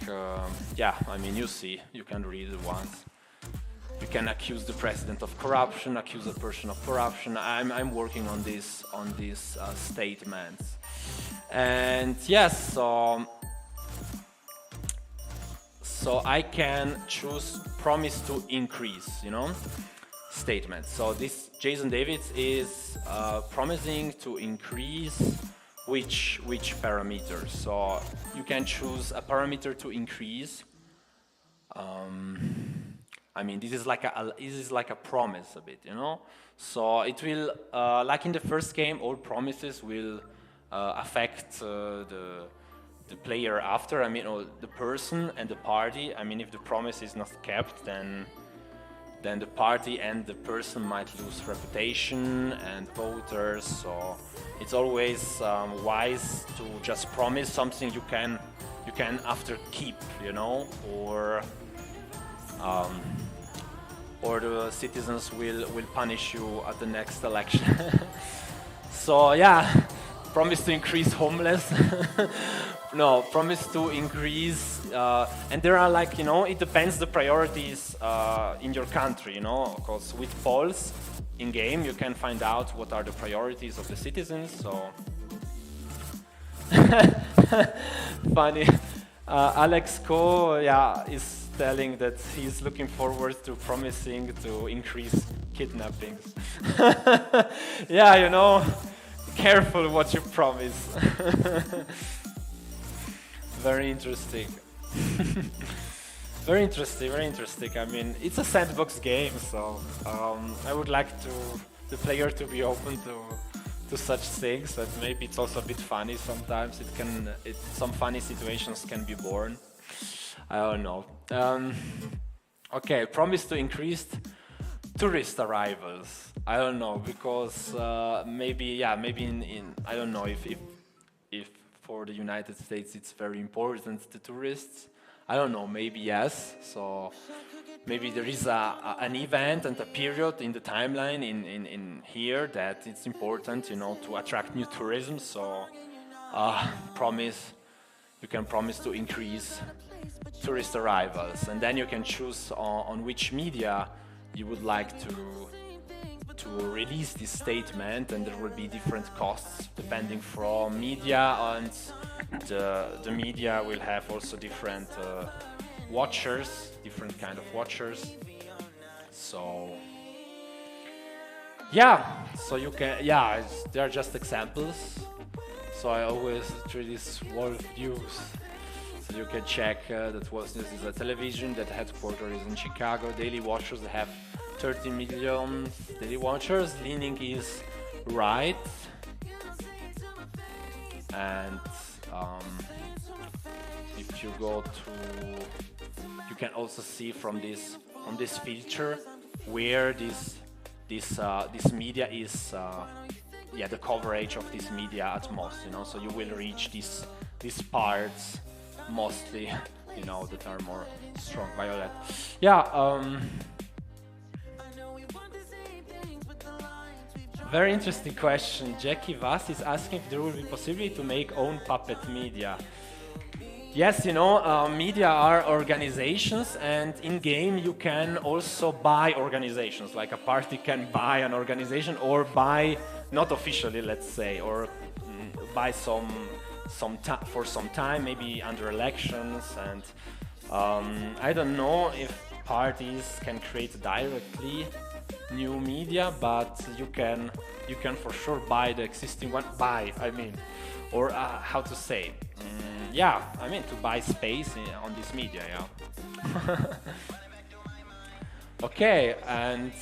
yeah, I mean, you see, you can read it once. You can accuse the president of corruption, accuse a person of corruption. I'm working on these statements. And yes, so I can choose promise to increase, you know, statement. So this Jason Davids is promising to increase which parameter. So you can choose a parameter to increase. I mean, this is like a promise a bit, you know. So it will, like in the first game, all promises will affect the player after. I mean, or the person and the party. I mean, if the promise is not kept, then the party and the person might lose reputation and voters. So it's always wise to just promise something you can after keep, you know, or the citizens will punish you at the next election. So yeah, promise to increase homeless. No, promise to increase, and there are, like, you know, it depends the priorities in your country, you know, because with polls in game you can find out what are the priorities of the citizens. So funny. Alex Co, yeah, is telling that he's looking forward to promising to increase kidnappings. Yeah, you know, careful what you promise. Very interesting. Very interesting, very interesting. I mean, it's a sandbox game, so I would like the player to be open to such things, but maybe it's also a bit funny sometimes. Some funny situations can be born. I don't know. Okay, promise to increase tourist arrivals. I don't know, because maybe in I don't know if for the United States it's very important to tourists. I don't know, maybe yes. So maybe there is an event and a period in the timeline in here that it's important, you know, to attract new tourism. So you can promise to increase tourist arrivals, and then you can choose on which media you would like to release this statement, and there will be different costs depending from media, and the media will have also different watchers, different kind of watchers. So yeah, so you can, yeah, they are just examples. So I always treat this Wolf News. So you can check that Wolf News is a television that headquarters is in Chicago. Daily watchers, they have 30 million daily watchers. Leaning is right, and if you go to, you can also see from this filter where this media is, yeah, the coverage of this media at most, you know. So you will reach these parts mostly, you know, that are more strong violet. Yeah. Very interesting question. Jackie Vass is asking if there will be possibility to make own puppet media. Yes, you know, media are organizations, and in game you can also buy organizations. Like a party can buy an organization, or buy, not officially, let's say, or buy for some time, maybe under elections. And I don't know if parties can create directly new media, but you can for sure buy the existing one. Or how to say? Yeah, I mean, to buy space on this media, yeah. Okay, and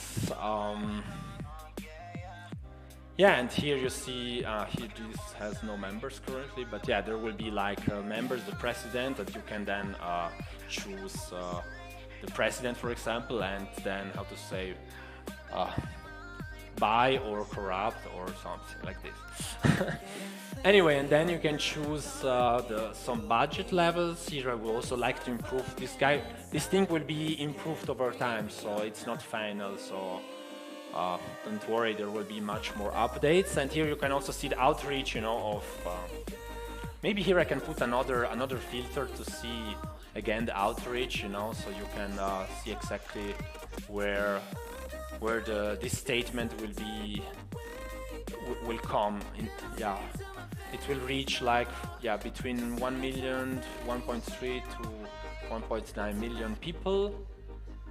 Yeah, and here you see, here this has no members currently, but yeah, there will be like members, the president, and you can then choose the president, for example, and then how to say, buy or corrupt or something like this. Anyway, and then you can choose some budget levels. Here I would also like to improve this guy. This thing will be improved over time, so it's not final, so don't worry, there will be much more updates. And here you can also see the outreach, you know, of maybe here I can put another filter to see again the outreach, you know, so you can see exactly where this statement will come in. Yeah, it will reach like, yeah, between 1 million, 1.3 to 1.9 million people.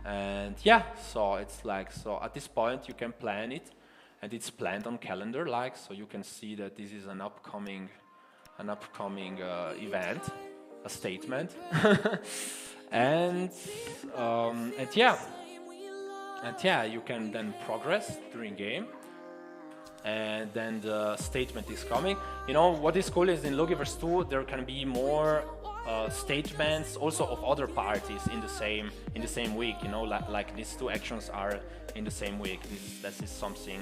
And yeah, so it's like, so at this point you can plan it, and it's planned on calendar, like, so you can see that this is an upcoming event, a statement. and yeah, you can then progress during game, and then the statement is coming. You know what is cool is in Lawgivers II there can be more statements also of other parties in the same week. You know, like these two actions are in the same week. This is something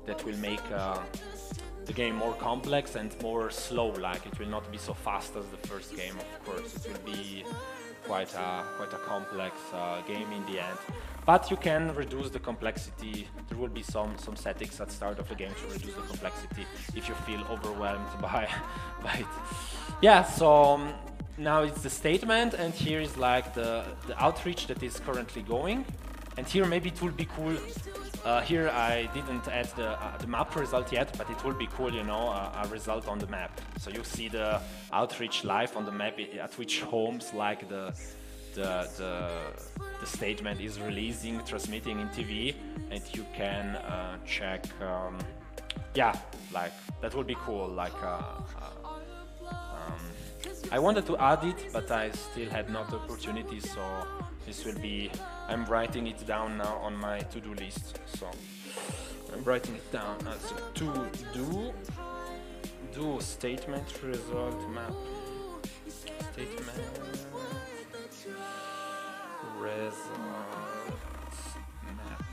that will make the game more complex and more slow. Like it will not be so fast as the first game. Of course, it will be quite a complex game in the end. But you can reduce the complexity. There will be some settings at start of the game to reduce the complexity if you feel overwhelmed by it. Yeah, so now it's the statement, and here is like the outreach that is currently going. And here maybe it will be cool. Here I didn't add the map result yet, but it will be cool, you know, a result on the map. So you see the outreach live on the map at which homes like the statement is releasing, transmitting in TV, and you can check. Yeah, like that would be cool. Like I wanted to add it, but I still had not the opportunity. So this will be. I'm writing it down now on my to-do list. So I'm writing it down as a to-do. Do statement result map. Statement result map.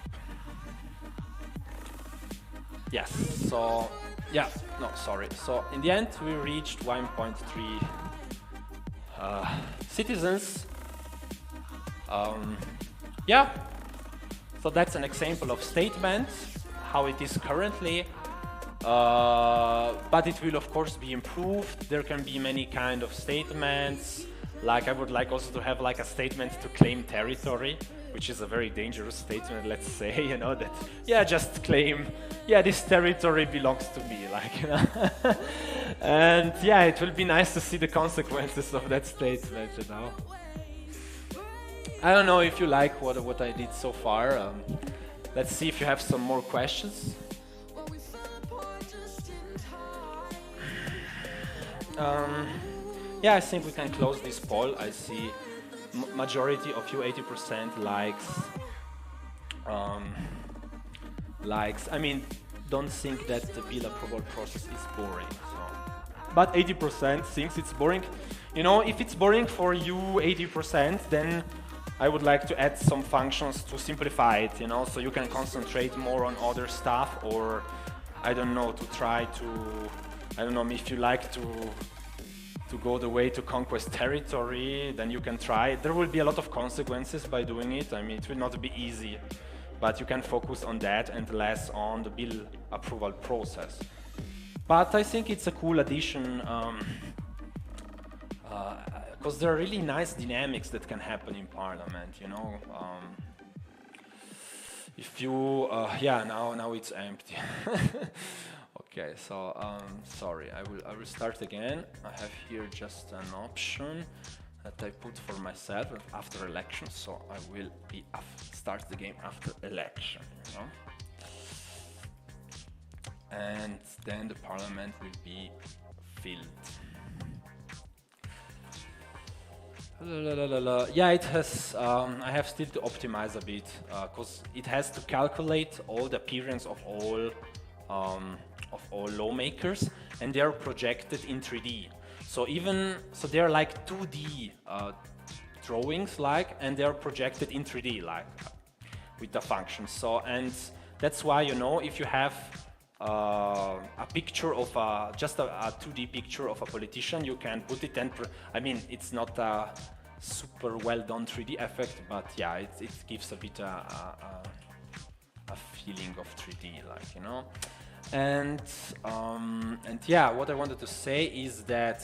Yes. So yeah. No, sorry. So in the end, we reached 1.3 citizens. Yeah, so that's an example of statement, how it is currently, but it will of course be improved. There can be many kind of statements, like I would like also to have like a statement to claim territory, which is a very dangerous statement, let's say, you know, that, yeah, just claim, yeah, this territory belongs to me, like, you know. And yeah, it will be nice to see the consequences of that statement, you know. I don't know if you like what I did so far. Let's see if you have some more questions. Yeah, I think we can close this poll. I see majority of you, 80% likes. I mean, don't think that the bill approval process is boring. So. But 80% thinks it's boring. You know, if it's boring for you, 80%, then I would like to add some functions to simplify it, you know, so you can concentrate more on other stuff, or I don't know, to try to, I don't know, if you like to go the way to conquest territory, then you can try. There will be a lot of consequences by doing it. I mean, it will not be easy, but you can focus on that and less on the bill approval process. But I think it's a cool addition. Because there are really nice dynamics that can happen in Parliament, you know. If you, yeah, now it's empty. Okay, so sorry, I will start again. I have here just an option that I put for myself after election, so I will be start the game after election, you know. And then the Parliament will be filled. Yeah, it has. I have still to optimize a bit because it has to calculate all the appearance of all all lawmakers, and they are projected in 3D. So they are like 2D drawings, like, and they are projected in 3D, like, with the functions. So, and that's why, you know, if you have a picture of just a 2D picture of a politician, you can put it and I mean, it's not a super well done 3D effect, but yeah, it gives a bit a feeling of 3D, like, you know. And yeah, what I wanted to say is that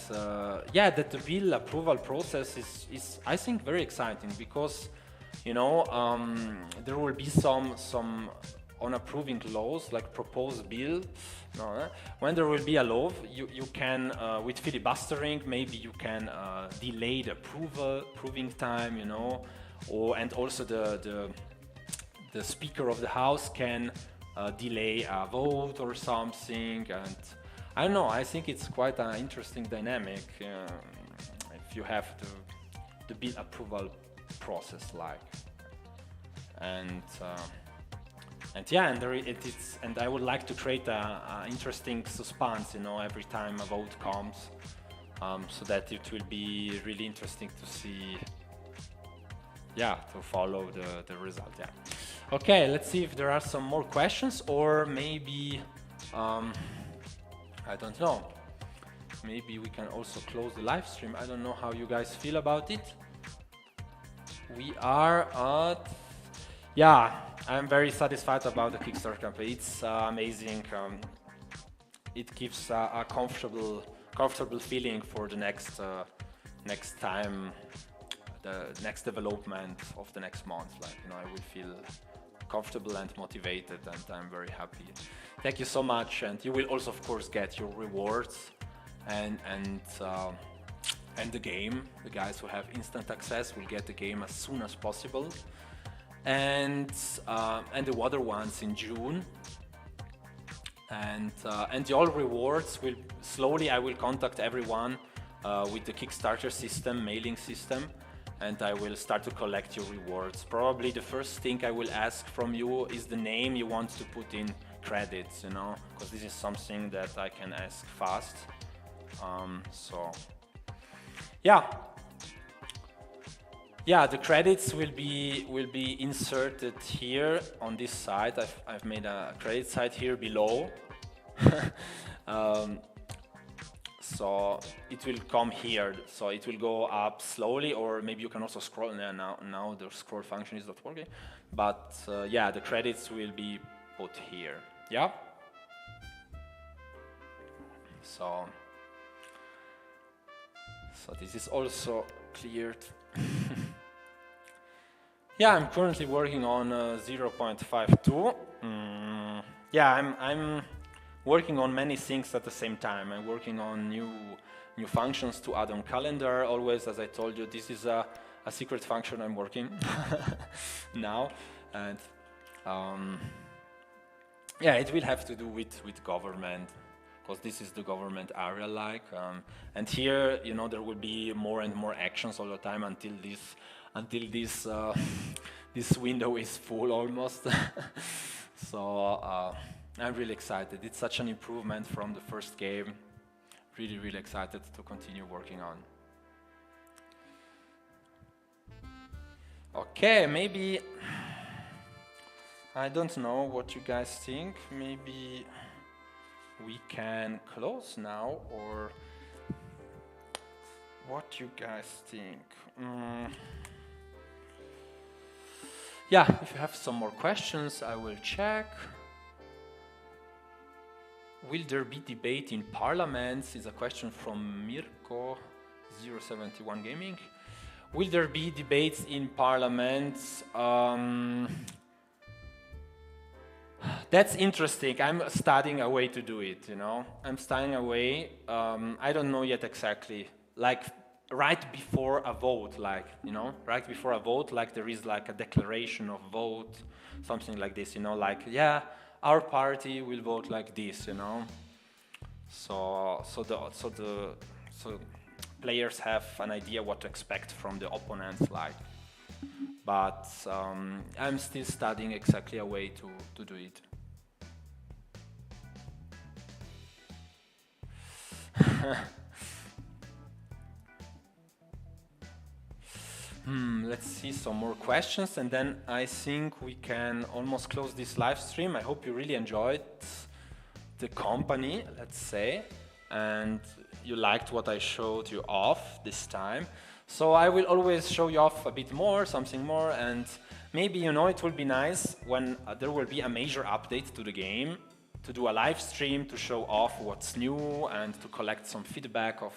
yeah, that the bill approval process is I think very exciting, because, you know, there will be some on approving laws, like proposed bill. When there will be a law, you can with filibustering, maybe you can delay the approving time, you know, and also the Speaker of the House can delay a vote or something. And I don't know, I think it's quite an interesting dynamic if you have the bill approval process, like, and yeah, and I would like to create a interesting suspense, you know, every time a vote comes, so that it will be really interesting to see, yeah, to follow the result. Yeah. Okay, let's see if there are some more questions, or maybe I don't know. Maybe we can also close the live stream. I don't know how you guys feel about it. We are at, yeah, I'm very satisfied about the Kickstarter campaign. It's amazing. It gives a comfortable feeling for the next time, the next development of the next month. Like, you know, I will feel comfortable and motivated, and I'm very happy. Thank you so much, and you will also, of course, get your rewards and the game. The guys who have instant access will get the game as soon as possible, and the other ones in June. And the all rewards will slowly. I will contact everyone with the Kickstarter system, mailing system, and I will start to collect your rewards. Probably the first thing I will ask from you is the name you want to put in credits, you know, because this is something that I can ask fast. So yeah, the credits will be inserted here on this side. I've made a credit side here below. So it will come here, so it will go up slowly, or maybe you can also scroll. Now the scroll function is not working, but yeah, the credits will be put here. Yeah. So this is also cleared. Yeah, I'm currently working on 0.52. Yeah, I'm working on many things at the same time. I'm working on new functions to add on calendar. Always, as I told you, this is a secret function I'm working now, and yeah, it will have to do with government, because this is the government area, like, and here, you know, there will be more and more actions all the time until this window is full almost. So I'm really excited. It's such an improvement from the first game. Really excited to continue working on. Okay, maybe, I don't know what you guys think. Maybe we can close now, or what you guys think? Yeah, if you have some more questions, I will check. Will there be debate in parliaments? Is a question from Mirko071 Gaming. Will there be debates in parliaments? That's interesting. I'm studying a way to do it, you know. I'm studying a way. I don't know yet exactly. Like right before a vote, like, you know, right before a vote, like there is like a declaration of vote, something like this, you know, like, yeah, our party will vote like this, you know. So players have an idea what to expect from the opponents, like. But I'm still studying exactly a way to do it. Let's see some more questions, and then I think we can almost close this live stream. I hope you really enjoyed the company, let's say, and you liked what I showed you off this time. So I will always show you off a bit more, something more, and maybe, you know, it will be nice when there will be a major update to the game, to do a live stream to show off what's new and to collect some feedback of.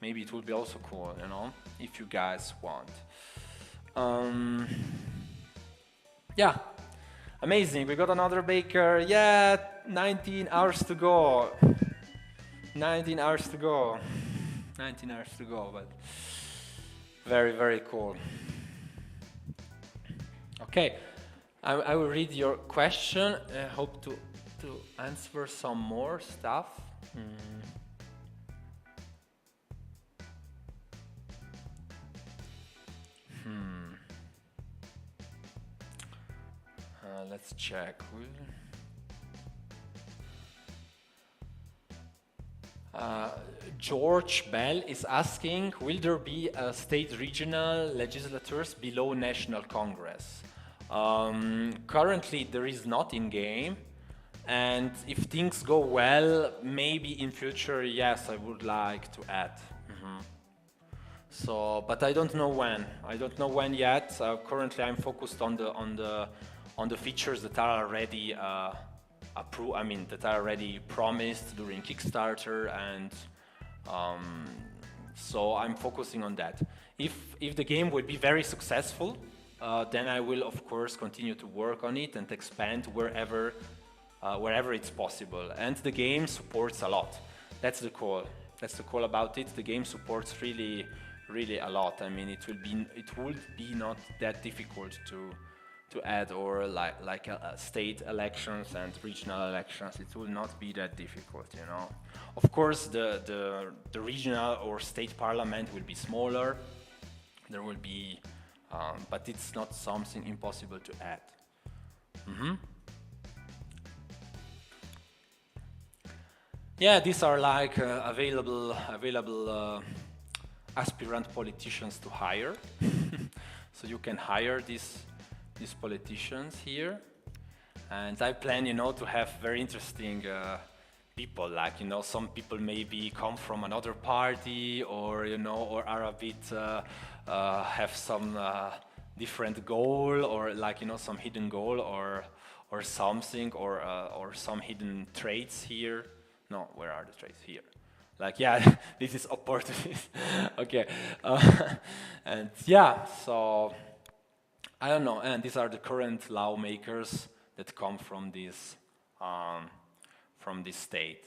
Maybe it would be also cool, you know, if you guys want. Yeah, amazing. We got another baker. Yeah, 19 hours to go. 19 hours to go. 19 hours to go, but very, very cool. Okay, I will read your question. I hope to answer some more stuff. Let's check. George Bell is asking, will there be state regional legislatures below National Congress? Currently there is not in game, and if things go well, maybe in future, yes, I would like to add. So, but I don't know when. I don't know when yet. Currently I'm focused on the features that are already approved. I mean, that are already promised during Kickstarter, and so I'm focusing on that. If the game will be very successful, then I will of course continue to work on it and expand wherever it's possible. And the game supports a lot. That's the cool. That's the cool about it. The game supports really a lot. I mean, it would be not that difficult to add, or like state elections and regional elections. It will not be that difficult, you know. Of course, the regional or state parliament will be smaller. There will be, but it's not something impossible to add. Yeah, these are like available aspirant politicians to hire. So you can hire these politicians here, and I plan, you know, to have very interesting people. Like, you know, some people maybe come from another party, or you know, or are a bit have some different goal, or like, you know, some hidden goal, or something, or some hidden traits here. No, where are the traits here? Like, yeah, this is opportunity. Okay, and yeah, so I don't know. And these are the current lawmakers that come from this state.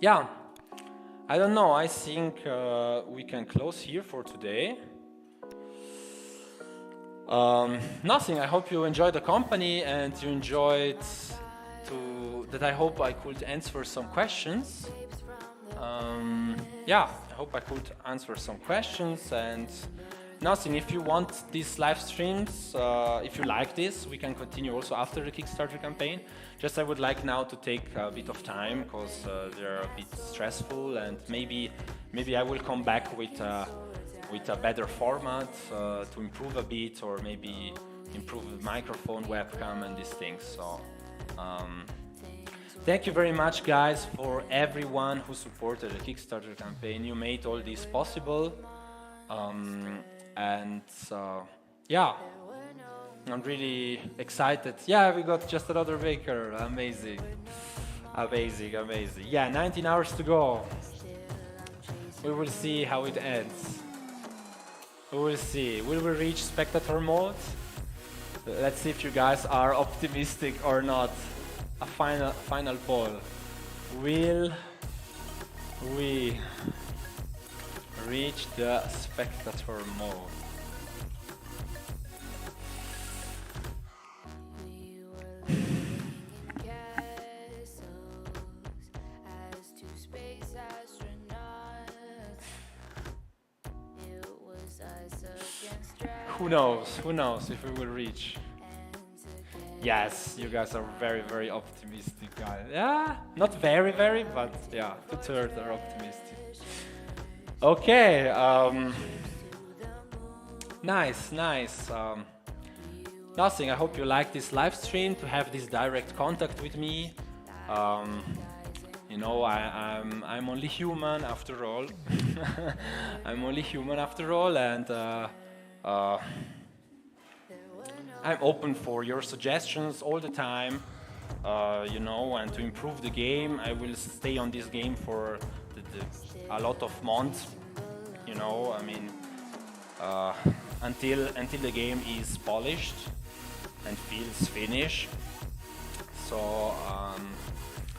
Yeah, I don't know. I think we can close here for today. Nothing. I hope you enjoyed the company and you enjoyed that. I hope I could answer some questions. Yeah, I hope I could answer some questions, and nothing. If you want these live streams, if you like this, we can continue also after the Kickstarter campaign. Just I would like now to take a bit of time, because they're a bit stressful, and maybe I will come back with a better format to improve a bit, or maybe improve the microphone, webcam, and these things. So thank you very much, guys, for everyone who supported the Kickstarter campaign. You made all this possible. And yeah, I'm really excited. Yeah, we got just another baker. Amazing. Yeah, 19 hours to go. We will see how it ends. We will see. Will we reach spectator mode? Let's see if you guys are optimistic or not. A final poll. Will we reach the spectator mode? Who knows if we will reach. Yes, you guys are very, very optimistic, guys. Yeah, not very, very, but yeah, two-thirds are optimistic. Okay, nice, nice. Nothing. I hope you like this live stream to have this direct contact with me. Um, you know, I'm only human after all. I'm only human after all, and uh, I'm open for your suggestions all the time. You know, and to improve the game, I will stay on this game for a lot of months. You know, I mean, until the game is polished and feels finished. So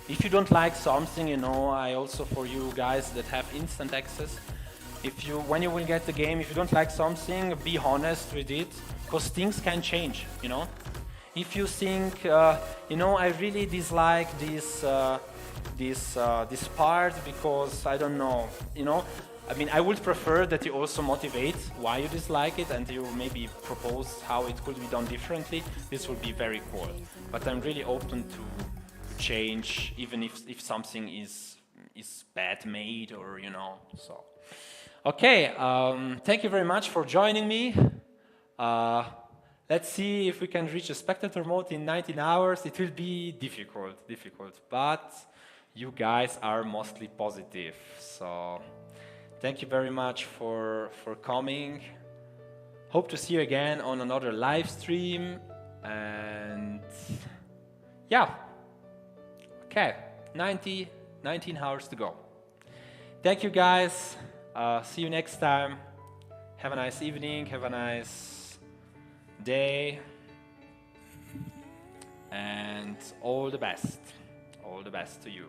if you don't like something, you know, I also, for you guys that have instant access, if you, when you will get the game, if you don't like something, be honest with it, because things can change, you know. If you think, you know, I really dislike this part because I don't know, you know, I mean, I would prefer that you also motivate why you dislike it and you maybe propose how it could be done differently. This would be very cool. But I'm really open to change, even if something is bad made, or, you know, so. Okay, thank you very much for joining me. Let's see if we can reach a spectator mode in 19 hours. It will be difficult, but you guys are mostly positive. So thank you very much for coming. Hope to see you again on another live stream. And yeah, okay, 19 hours to go. Thank you guys. See you next time. Have a nice evening. Have a nice day. And all the best. All the best to you.